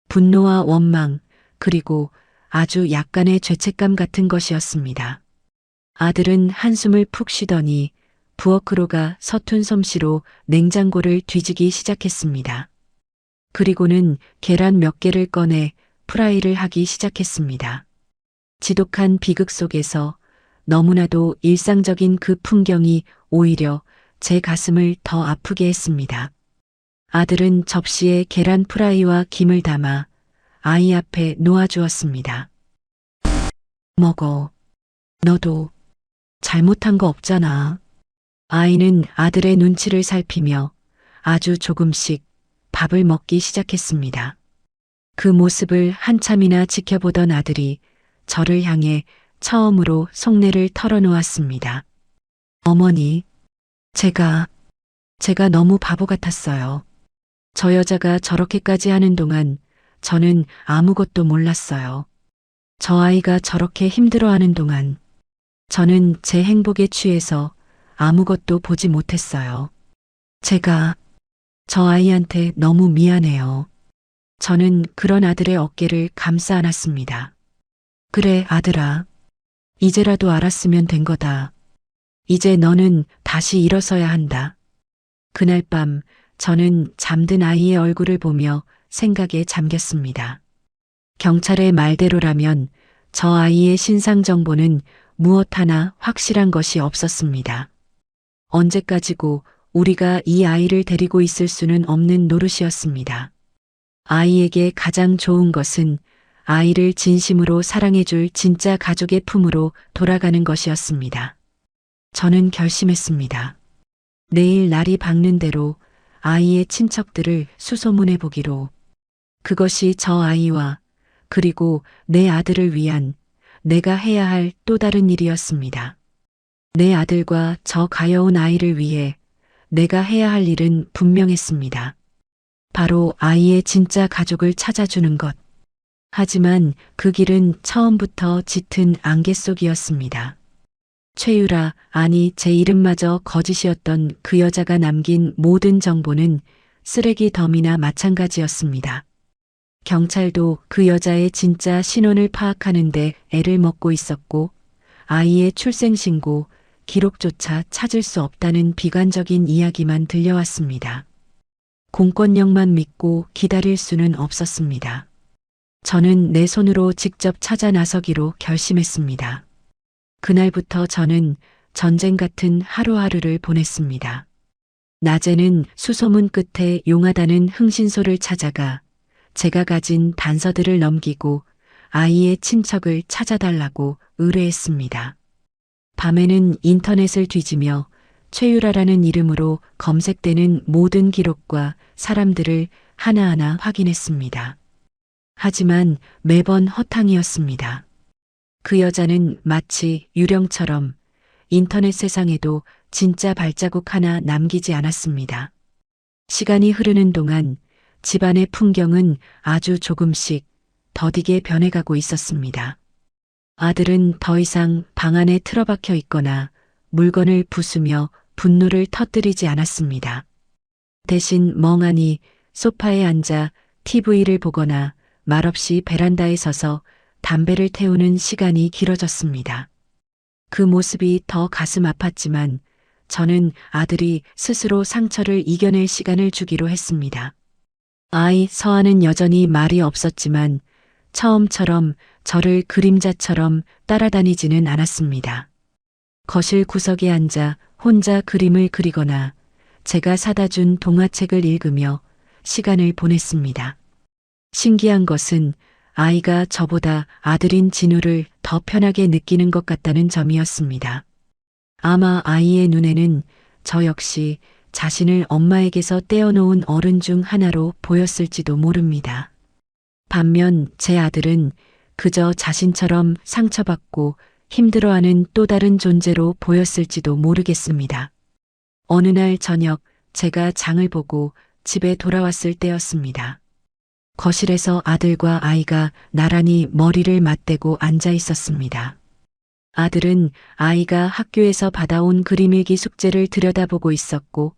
분노와 원망, 그리고 아주 약간의 죄책감 같은 것이었습니다. 아들은 한숨을 푹 쉬더니 부엌으로 가 서툰 솜씨로 냉장고를 뒤지기 시작했습니다. 그리고는 계란 몇 개를 꺼내 프라이를 하기 시작했습니다. 지독한 비극 속에서 너무나도 일상적인 그 풍경이 오히려 제 가슴을 더 아프게 했습니다. 아들은 접시에 계란 프라이와 김을 담아 아이 앞에 놓아주었습니다. 먹어. 너도 잘못한 거 없잖아. 아이는 아들의 눈치를 살피며 아주 조금씩 밥을 먹기 시작했습니다. 그 모습을 한참이나 지켜보던 아들이 저를 향해 처음으로 속내를 털어놓았습니다. 어머니, 제가 너무 바보 같았어요. 저 여자가 저렇게까지 하는 동안 저는 아무것도 몰랐어요. 저 아이가 저렇게 힘들어하는 동안 저는 제 행복에 취해서 아무것도 보지 못했어요. 제가 저 아이한테 너무 미안해요. 저는 그런 아들의 어깨를 감싸 안았습니다. 그래, 아들아. 이제라도 알았으면 된 거다. 이제 너는 다시 일어서야 한다. 그날 밤 저는 잠든 아이의 얼굴을 보며 생각에 잠겼습니다. 경찰의 말대로라면 저 아이의 신상 정보는 무엇 하나 확실한 것이 없었습니다. 언제까지고 우리가 이 아이를 데리고 있을 수는 없는 노릇이었습니다. 아이에게 가장 좋은 것은 아이를 진심으로 사랑해줄 진짜 가족의 품으로 돌아가는 것이었습니다. 저는 결심했습니다. 내일 날이 밝는 대로 아이의 친척들을 수소문해 보기로. 그것이 저 아이와 그리고 내 아들을 위한 내가 해야 할 또 다른 일이었습니다. 내 아들과 저 가여운 아이를 위해 내가 해야 할 일은 분명했습니다. 바로 아이의 진짜 가족을 찾아주는 것. 하지만 그 길은 처음부터 짙은 안개 속이었습니다. 최유라, 아니 제 이름마저 거짓이었던 그 여자가 남긴 모든 정보는 쓰레기 더미나 마찬가지였습니다. 경찰도 그 여자의 진짜 신원을 파악하는데 애를 먹고 있었고 아이의 출생신고, 기록조차 찾을 수 없다는 비관적인 이야기만 들려왔습니다. 공권력만 믿고 기다릴 수는 없었습니다. 저는 내 손으로 직접 찾아 나서기로 결심했습니다. 그날부터 저는 전쟁 같은 하루하루를 보냈습니다. 낮에는 수소문 끝에 용하다는 흥신소를 찾아가 제가 가진 단서들을 넘기고 아이의 친척을 찾아달라고 의뢰했습니다. 밤에는 인터넷을 뒤지며 최유라라는 이름으로 검색되는 모든 기록과 사람들을 하나하나 확인했습니다. 하지만 매번 허탕이었습니다. 그 여자는 마치 유령처럼 인터넷 세상에도 진짜 발자국 하나 남기지 않았습니다. 시간이 흐르는 동안 집안의 풍경은 아주 조금씩 더디게 변해가고 있었습니다. 아들은 더 이상 방 안에 틀어박혀 있거나 물건을 부수며 분노를 터뜨리지 않았습니다. 대신 멍하니 소파에 앉아 TV를 보거나 말없이 베란다에 서서 담배를 태우는 시간이 길어졌습니다. 그 모습이 더 가슴 아팠지만 저는 아들이 스스로 상처를 이겨낼 시간을 주기로 했습니다. 아이 서아는 여전히 말이 없었지만 처음처럼 저를 그림자처럼 따라다니지는 않았습니다. 거실 구석에 앉아 혼자 그림을 그리거나 제가 사다 준 동화책을 읽으며 시간을 보냈습니다. 신기한 것은 아이가 저보다 아들인 진우를 더 편하게 느끼는 것 같다는 점이었습니다. 아마 아이의 눈에는 저 역시 자신을 엄마에게서 떼어놓은 어른 중 하나로 보였을지도 모릅니다. 반면 제 아들은 그저 자신처럼 상처받고 힘들어하는 또 다른 존재로 보였을지도 모르겠습니다. 어느 날 저녁 제가 장을 보고 집에 돌아왔을 때였습니다. 거실에서 아들과 아이가 나란히 머리를 맞대고 앉아 있었습니다. 아들은 아이가 학교에서 받아온 그림일기 숙제를 들여다보고 있었고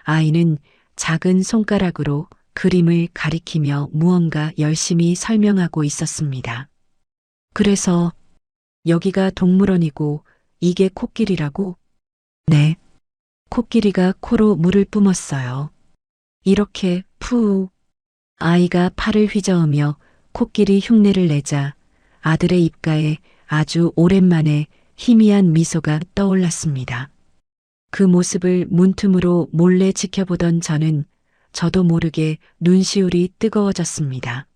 아이는 작은 손가락으로 그림을 가리키며 무언가 열심히 설명하고 있었습니다. 그래서 여기가 동물원이고 이게 코끼리라고? 네. 코끼리가 코로 물을 뿜었어요. 이렇게 푸. 아이가 팔을 휘저으며 코끼리 흉내를 내자 아들의 입가에 아주 오랜만에 희미한 미소가 떠올랐습니다. 그 모습을 문틈으로 몰래 지켜보던 저는 저도 모르게 눈시울이 뜨거워졌습니다.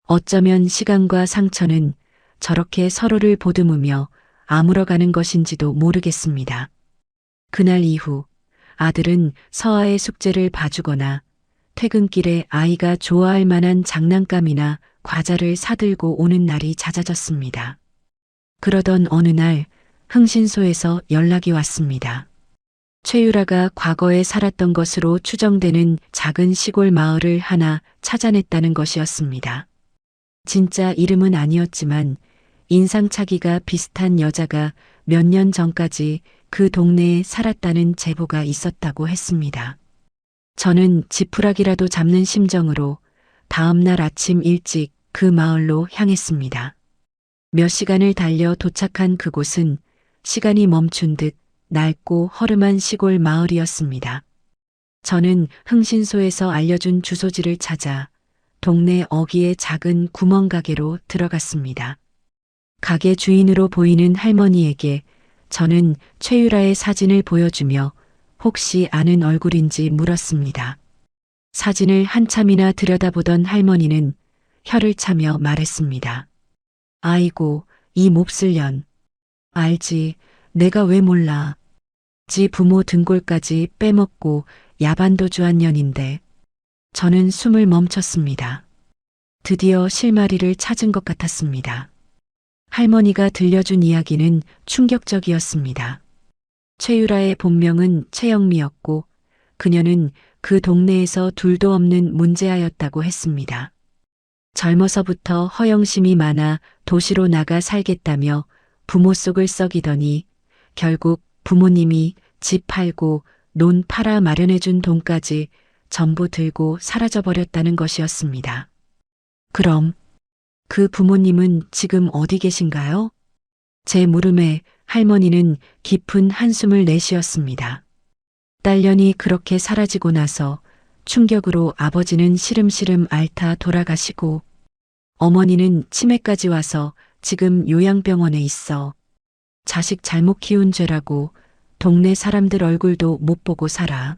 어쩌면 시간과 상처는 저렇게 서로를 보듬으며 아물어가는 것인지도 모르겠습니다. 그날 이후 아들은 서아의 숙제를 봐주거나 퇴근길에 아이가 좋아할 만한 장난감이나 과자를 사들고 오는 날이 잦아졌습니다. 그러던 어느 날 흥신소에서 연락이 왔습니다. 최유라가 과거에 살았던 것으로 추정되는 작은 시골 마을을 하나 찾아냈다는 것이었습니다. 진짜 이름은 아니었지만 인상착의가 비슷한 여자가 몇 년 전까지 그 동네에 살았다는 제보가 있었다고 했습니다. 저는 지푸라기라도 잡는 심정으로 다음 날 아침 일찍 그 마을로 향했습니다. 몇 시간을 달려 도착한 그곳은 시간이 멈춘 듯 낡고 허름한 시골 마을이었습니다. 저는 흥신소에서 알려준 주소지를 찾아 동네 어귀의 작은 구멍가게로 들어갔습니다. 가게 주인으로 보이는 할머니에게 저는 최유라의 사진을 보여주며 혹시 아는 얼굴인지 물었습니다. 사진을 한참이나 들여다보던 할머니는 혀를 차며 말했습니다. 아이고, 이 몹쓸 년. 알지, 내가 왜 몰라. 지 부모 등골까지 빼먹고 야반도주한 년인데. 저는 숨을 멈췄습니다. 드디어 실마리를 찾은 것 같았습니다. 할머니가 들려준 이야기는 충격적이었습니다. 최유라의 본명은 최영미였고 그녀는 그 동네에서 둘도 없는 문제아였다고 했습니다. 젊어서부터 허영심이 많아 도시로 나가 살겠다며 부모 속을 썩이더니 결국 부모님이 집 팔고 논 팔아 마련해준 돈까지 전부 들고 사라져버렸다는 것이었습니다. 그럼 그 부모님은 지금 어디 계신가요? 제 물음에 할머니는 깊은 한숨을 내쉬었습니다. 딸년이 그렇게 사라지고 나서 충격으로 아버지는 시름시름 앓다 돌아가시고 어머니는 치매까지 와서 지금 요양병원에 있어. 자식 잘못 키운 죄라고 동네 사람들 얼굴도 못 보고 살아.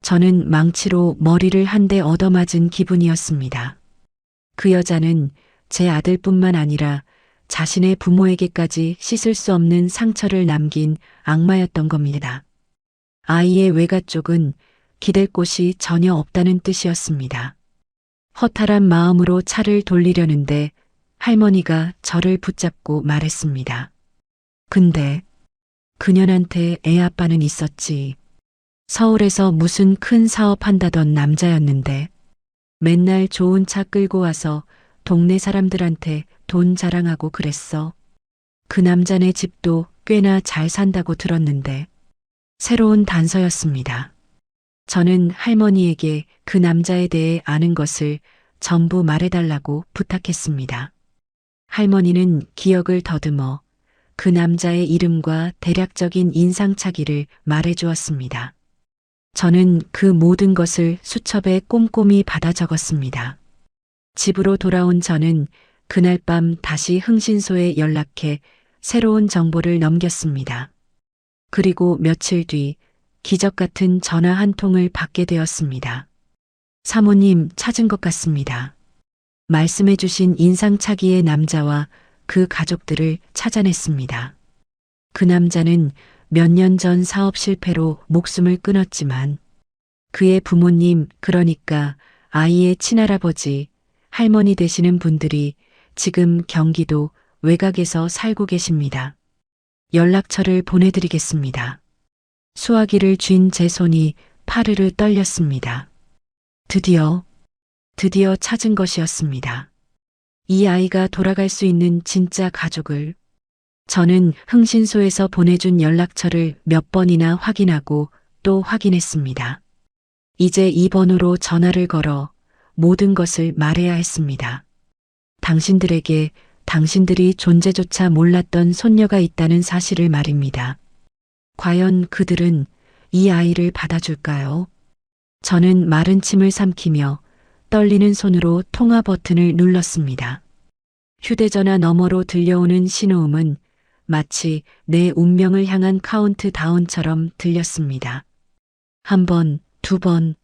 저는 망치로 머리를 한 대 얻어맞은 기분이었습니다. 그 여자는 제 아들뿐만 아니라 자신의 부모에게까지 씻을 수 없는 상처를 남긴 악마였던 겁니다. 아이의 외가 쪽은 기댈 곳이 전혀 없다는 뜻이었습니다. 허탈한 마음으로 차를 돌리려는데 할머니가 저를 붙잡고 말했습니다. 근데 그년한테 애 아빠는 있었지. 서울에서 무슨 큰 사업 한다던 남자였는데 맨날 좋은 차 끌고 와서 동네 사람들한테 돈 자랑하고 그랬어. 그 남자네 집도 꽤나 잘 산다고 들었는데 새로운 단서였습니다. 저는 할머니에게 그 남자에 대해 아는 것을 전부 말해달라고 부탁했습니다. 할머니는 기억을 더듬어 그 남자의 이름과 대략적인 인상착의를 말해주었습니다. 저는 그 모든 것을 수첩에 꼼꼼히 받아 적었습니다. 집으로 돌아온 저는 그날 밤 다시 흥신소에 연락해 새로운 정보를 넘겼습니다. 그리고 며칠 뒤 기적 같은 전화 한 통을 받게 되었습니다. 사모님 찾은 것 같습니다. 말씀해 주신 인상착의의 남자와 그 가족들을 찾아냈습니다. 그 남자는 몇 년 전 사업 실패로 목숨을 끊었지만 그의 부모님, 그러니까 아이의 친할아버지, 할머니 되시는 분들이 지금 경기도 외곽에서 살고 계십니다. 연락처를 보내드리겠습니다. 수화기를 쥔 제 손이 파르르 떨렸습니다. 드디어 찾은 것이었습니다. 이 아이가 돌아갈 수 있는 진짜 가족을. 저는 흥신소에서 보내준 연락처를 몇 번이나 확인하고 또 확인했습니다. 이제 이 번호로 전화를 걸어 모든 것을 말해야 했습니다. 당신들에게 당신들이 존재조차 몰랐던 손녀가 있다는 사실을 말입니다. 과연 그들은 이 아이를 받아줄까요? 저는 마른 침을 삼키며 떨리는 손으로 통화 버튼을 눌렀습니다. 휴대전화 너머로 들려오는 신호음은 마치 내 운명을 향한 카운트다운처럼 들렸습니다. 한 번, 두 번,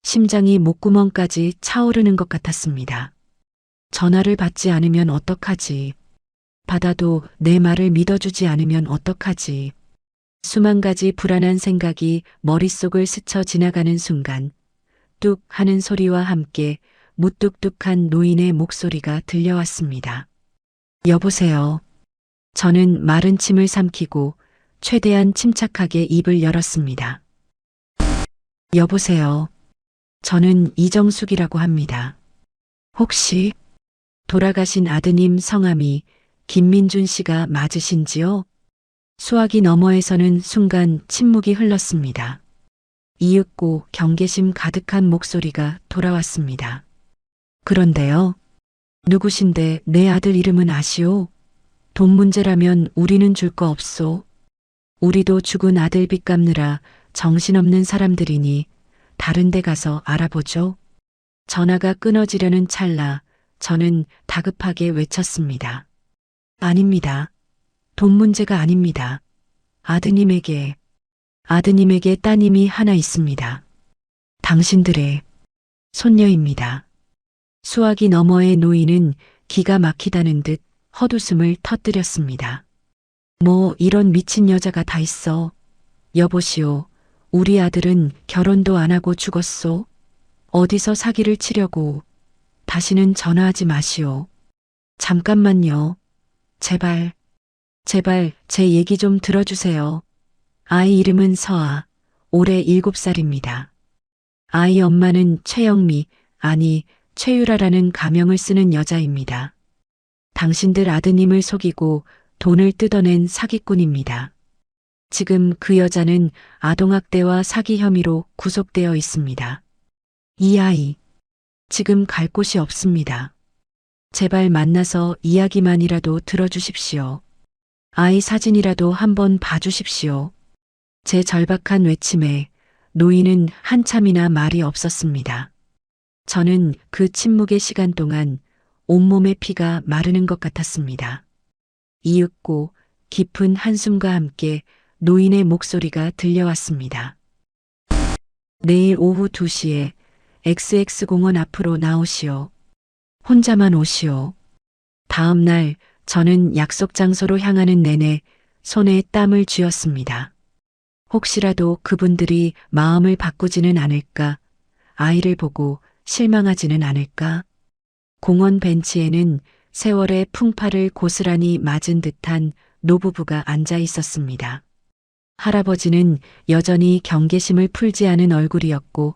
심장이 목구멍까지 차오르는 것 같았습니다. 전화를 받지 않으면 어떡하지? 받아도 내 말을 믿어주지 않으면 어떡하지? 수만 가지 불안한 생각이 머릿속을 스쳐 지나가는 순간 뚝 하는 소리와 함께 무뚝뚝한 노인의 목소리가 들려왔습니다. 여보세요. 저는 마른 침을 삼키고 최대한 침착하게 입을 열었습니다. 여보세요. 저는 이정숙이라고 합니다. 혹시 돌아가신 아드님 성함이 김민준 씨가 맞으신지요? 수화기 너머에서는 순간 침묵이 흘렀습니다. 이윽고 경계심 가득한 목소리가 돌아왔습니다. 그런데요. 누구신데 내 아들 이름은 아시오? 돈 문제라면 우리는 줄 거 없소. 우리도 죽은 아들 빚 갚느라 정신없는 사람들이니 다른 데 가서 알아보죠. 전화가 끊어지려는 찰나 저는 다급하게 외쳤습니다. 아닙니다. 돈 문제가 아닙니다. 아드님에게 따님이 하나 있습니다. 당신들의 손녀입니다. 수화기 너머의 노인은 기가 막히다는 듯 헛웃음을 터뜨렸습니다. 뭐 이런 미친 여자가 다 있어. 여보시오. 우리 아들은 결혼도 안 하고 죽었소. 어디서 사기를 치려고. 다시는 전화하지 마시오. 잠깐만요. 제발 제 얘기 좀 들어주세요. 아이 이름은 서아, 올해 7살입니다. 아이 엄마는 최영미, 아니 최유라라는 가명을 쓰는 여자입니다. 당신들 아드님을 속이고 돈을 뜯어낸 사기꾼입니다. 지금 그 여자는 아동학대와 사기 혐의로 구속되어 있습니다. 이 아이, 지금 갈 곳이 없습니다. 제발 만나서 이야기만이라도 들어주십시오. 아이 사진이라도 한번 봐주십시오. 제 절박한 외침에 노인은 한참이나 말이 없었습니다. 저는 그 침묵의 시간 동안 온몸의 피가 마르는 것 같았습니다. 이윽고 깊은 한숨과 함께 노인의 목소리가 들려왔습니다. 내일 오후 2시에 XX공원 앞으로 나오시오. 혼자만 오시오. 다음 날 저는 약속 장소로 향하는 내내 손에 땀을 쥐었습니다. 혹시라도 그분들이 마음을 바꾸지는 않을까, 아이를 보고 실망하지는 않을까. 공원 벤치에는 세월의 풍파를 고스란히 맞은 듯한 노부부가 앉아 있었습니다. 할아버지는 여전히 경계심을 풀지 않은 얼굴이었고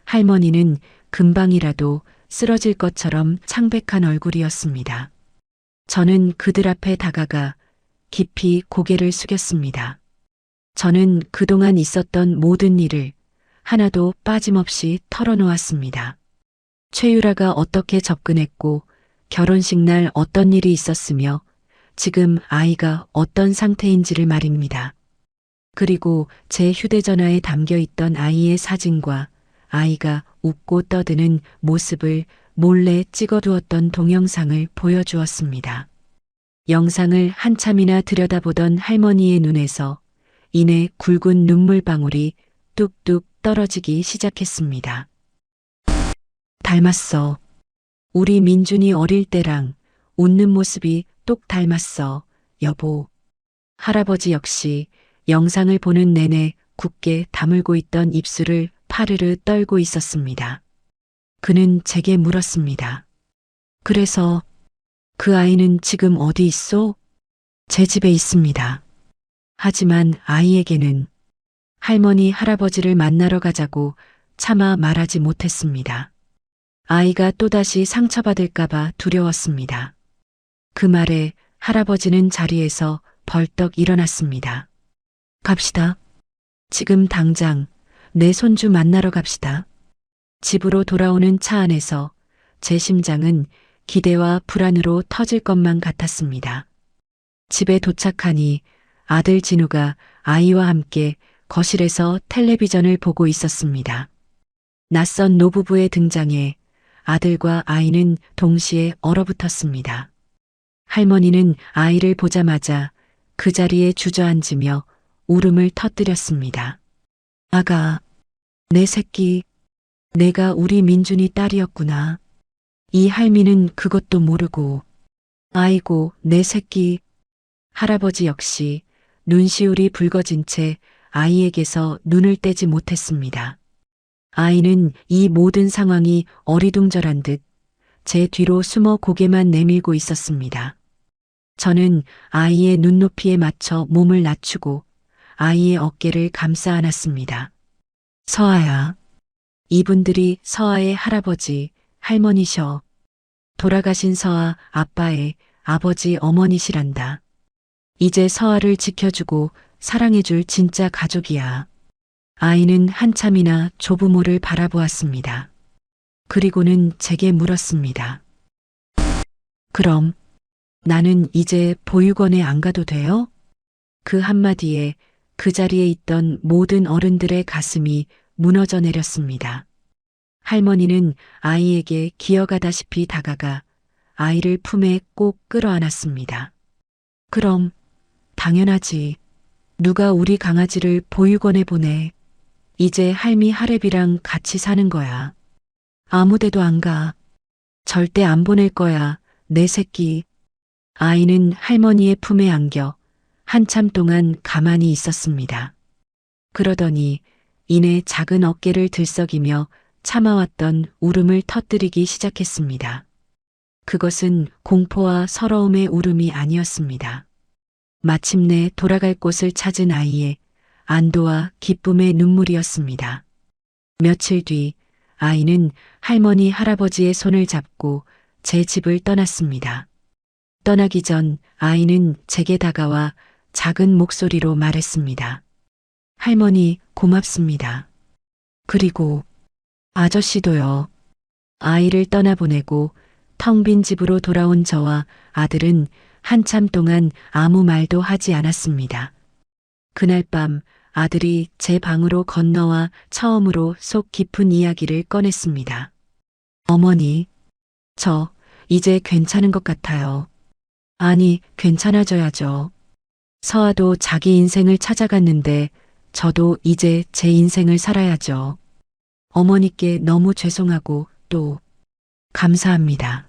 할머니는 금방이라도 쓰러질 것처럼 창백한 얼굴이었습니다. 저는 그들 앞에 다가가 깊이 고개를 숙였습니다. 저는 그동안 있었던 모든 일을 하나도 빠짐없이 털어놓았습니다. 최유라가 어떻게 접근했고 결혼식 날 어떤 일이 있었으며 지금 아이가 어떤 상태인지를 말입니다. 그리고 제 휴대전화에 담겨 있던 아이의 사진과 아이가 웃고 떠드는 모습을 몰래 찍어두었던 동영상을 보여주었습니다. 영상을 한참이나 들여다보던 할머니의 눈에서 이내 굵은 눈물방울이 뚝뚝 떨어지기 시작했습니다. 닮았어. 우리 민준이 어릴 때랑 웃는 모습이 똑 닮았어, 여보. 할아버지 역시 영상을 보는 내내 굳게 다물고 있던 입술을 파르르 떨고 있었습니다. 그는 제게 물었습니다. 그래서 그 아이는 지금 어디 있어? 제 집에 있습니다. 하지만 아이에게는 할머니, 할아버지를 만나러 가자고 차마 말하지 못했습니다. 아이가 또다시 상처받을까봐 두려웠습니다. 그 말에 할아버지는 자리에서 벌떡 일어났습니다. 갑시다. 지금 당장 내 손주 만나러 갑시다. 집으로 돌아오는 차 안에서 제 심장은 기대와 불안으로 터질 것만 같았습니다. 집에 도착하니 아들 진우가 아이와 함께 거실에서 텔레비전을 보고 있었습니다. 낯선 노부부의 등장에 아들과 아이는 동시에 얼어붙었습니다. 할머니는 아이를 보자마자 그 자리에 주저앉으며 울음을 터뜨렸습니다. 아가, 내 새끼, 내가 우리 민준이 딸이었구나. 이 할미는 그것도 모르고. 아이고, 내 새끼. 할아버지 역시 눈시울이 붉어진 채 아이에게서 눈을 떼지 못했습니다. 아이는 이 모든 상황이 어리둥절한 듯 제 뒤로 숨어 고개만 내밀고 있었습니다. 저는 아이의 눈높이에 맞춰 몸을 낮추고 아이의 어깨를 감싸 안았습니다. 서아야. 이분들이 서아의 할아버지, 할머니셔. 돌아가신 서아 아빠의 아버지 어머니시란다. 이제 서아를 지켜주고 사랑해줄 진짜 가족이야. 아이는 한참이나 조부모를 바라보았습니다. 그리고는 제게 물었습니다. 그럼 나는 이제 보육원에 안 가도 돼요? 그 한마디에 그 자리에 있던 모든 어른들의 가슴이 무너져 내렸습니다. 할머니는 아이에게 기어가다시피 다가가 아이를 품에 꼭 끌어안았습니다. 그럼 당연하지. 누가 우리 강아지를 보육원에 보내. 이제 할미 할애비랑 같이 사는 거야. 아무 데도 안 가. 절대 안 보낼 거야, 내 새끼. 아이는 할머니의 품에 안겨 한참 동안 가만히 있었습니다. 그러더니 이내 작은 어깨를 들썩이며 참아왔던 울음을 터뜨리기 시작했습니다. 그것은 공포와 서러움의 울음이 아니었습니다. 마침내 돌아갈 곳을 찾은 아이의 안도와 기쁨의 눈물이었습니다. 며칠 뒤 아이는 할머니, 할아버지의 손을 잡고 제 집을 떠났습니다. 떠나기 전 아이는 제게 다가와 작은 목소리로 말했습니다. 할머니, 고맙습니다. 그리고 아저씨도요. 아이를 떠나보내고 텅 빈 집으로 돌아온 저와 아들은 한참 동안 아무 말도 하지 않았습니다. 그날 밤 아들이 제 방으로 건너와 처음으로 속 깊은 이야기를 꺼냈습니다. 어머니, 저 이제 괜찮은 것 같아요. 아니, 괜찮아져야죠. 서아도 자기 인생을 찾아갔는데 저도 이제 제 인생을 살아야죠. 어머니께 너무 죄송하고 또 감사합니다.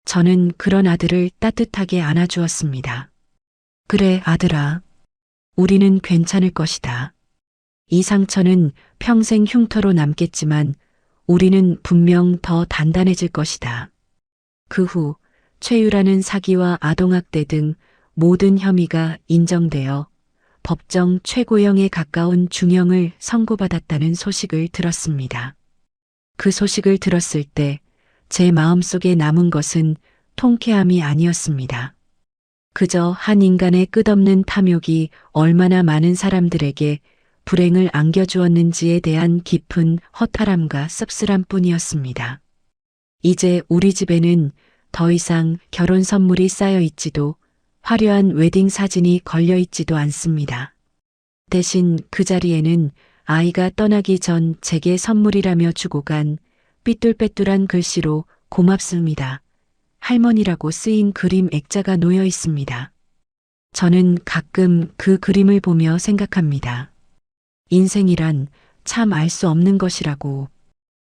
저는 그런 아들을 따뜻하게 안아주었습니다. 그래, 아들아. 우리는 괜찮을 것이다. 이 상처는 평생 흉터로 남겠지만 우리는 분명 더 단단해질 것이다. 그 후 최유라는 사기와 아동학대 등 모든 혐의가 인정되어 법정 최고형에 가까운 중형을 선고받았다는 소식을 들었습니다. 그 소식을 들었을 때 제 마음속에 남은 것은 통쾌함이 아니었습니다. 그저 한 인간의 끝없는 탐욕이 얼마나 많은 사람들에게 불행을 안겨주었는지에 대한 깊은 허탈함과 씁쓸함 뿐이었습니다. 이제 우리 집에는 더 이상 결혼 선물이 쌓여 있지도 화려한 웨딩 사진이 걸려 있지도 않습니다. 대신 그 자리에는 아이가 떠나기 전 제게 선물이라며 주고 간 삐뚤빼뚤한 글씨로 고맙습니다. 할머니라고 쓰인 그림 액자가 놓여 있습니다. 저는 가끔 그 그림을 보며 생각합니다. 인생이란 참 알 수 없는 것이라고.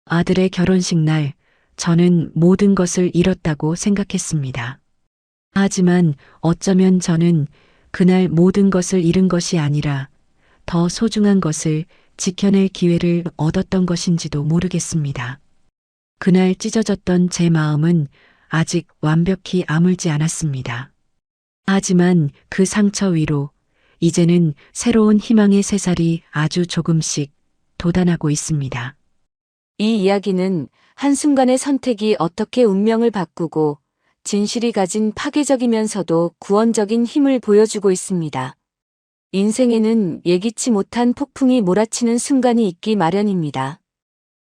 아들의 결혼식 날 저는 모든 것을 잃었다고 생각했습니다. 하지만 어쩌면 저는 그날 모든 것을 잃은 것이 아니라 더 소중한 것을 지켜낼 기회를 얻었던 것인지도 모르겠습니다. 그날 찢어졌던 제 마음은 아직 완벽히 아물지 않았습니다. 하지만 그 상처 위로 이제는 새로운 희망의 새살이 아주 조금씩 돋아나고 있습니다. 이 이야기는 한순간의 선택이 어떻게 운명을 바꾸고 진실이 가진 파괴적이면서도 구원적인 힘을 보여주고 있습니다. 인생에는 예기치 못한 폭풍이 몰아치는 순간이 있기 마련입니다.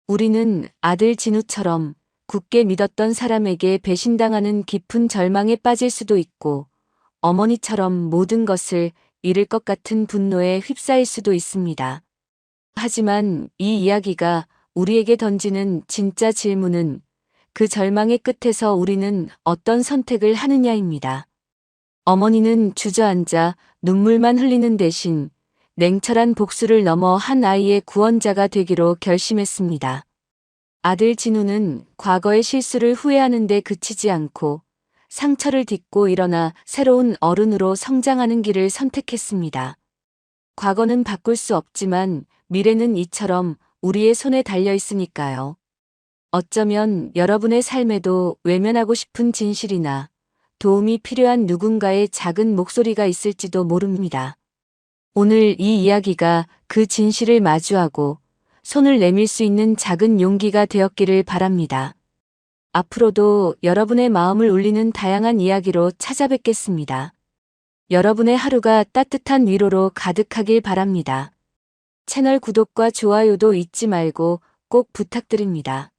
우리는 아들 진우처럼 굳게 믿었던 사람에게 배신당하는 깊은 절망에 빠질 수도 있고 어머니처럼 모든 것을 잃을 것 같은 분노에 휩싸일 수도 있습니다. 하지만 이 이야기가 우리에게 던지는 진짜 질문은 그 절망의 끝에서 우리는 어떤 선택을 하느냐입니다. 어머니는 주저앉아 눈물만 흘리는 대신 냉철한 복수를 넘어 한 아이의 구원자가 되기로 결심했습니다. 아들 진우는 과거의 실수를 후회하는 데 그치지 않고 상처를 딛고 일어나 새로운 어른으로 성장하는 길을 선택했습니다. 과거는 바꿀 수 없지만 미래는 이처럼 우리의 손에 달려 있으니까요. 어쩌면 여러분의 삶에도 외면하고 싶은 진실이나 도움이 필요한 누군가의 작은 목소리가 있을지도 모릅니다. 오늘 이 이야기가 그 진실을 마주하고 손을 내밀 수 있는 작은 용기가 되었기를 바랍니다. 앞으로도 여러분의 마음을 울리는 다양한 이야기로 찾아뵙겠습니다. 여러분의 하루가 따뜻한 위로로 가득하길 바랍니다. 채널 구독과 좋아요도 잊지 말고 꼭 부탁드립니다.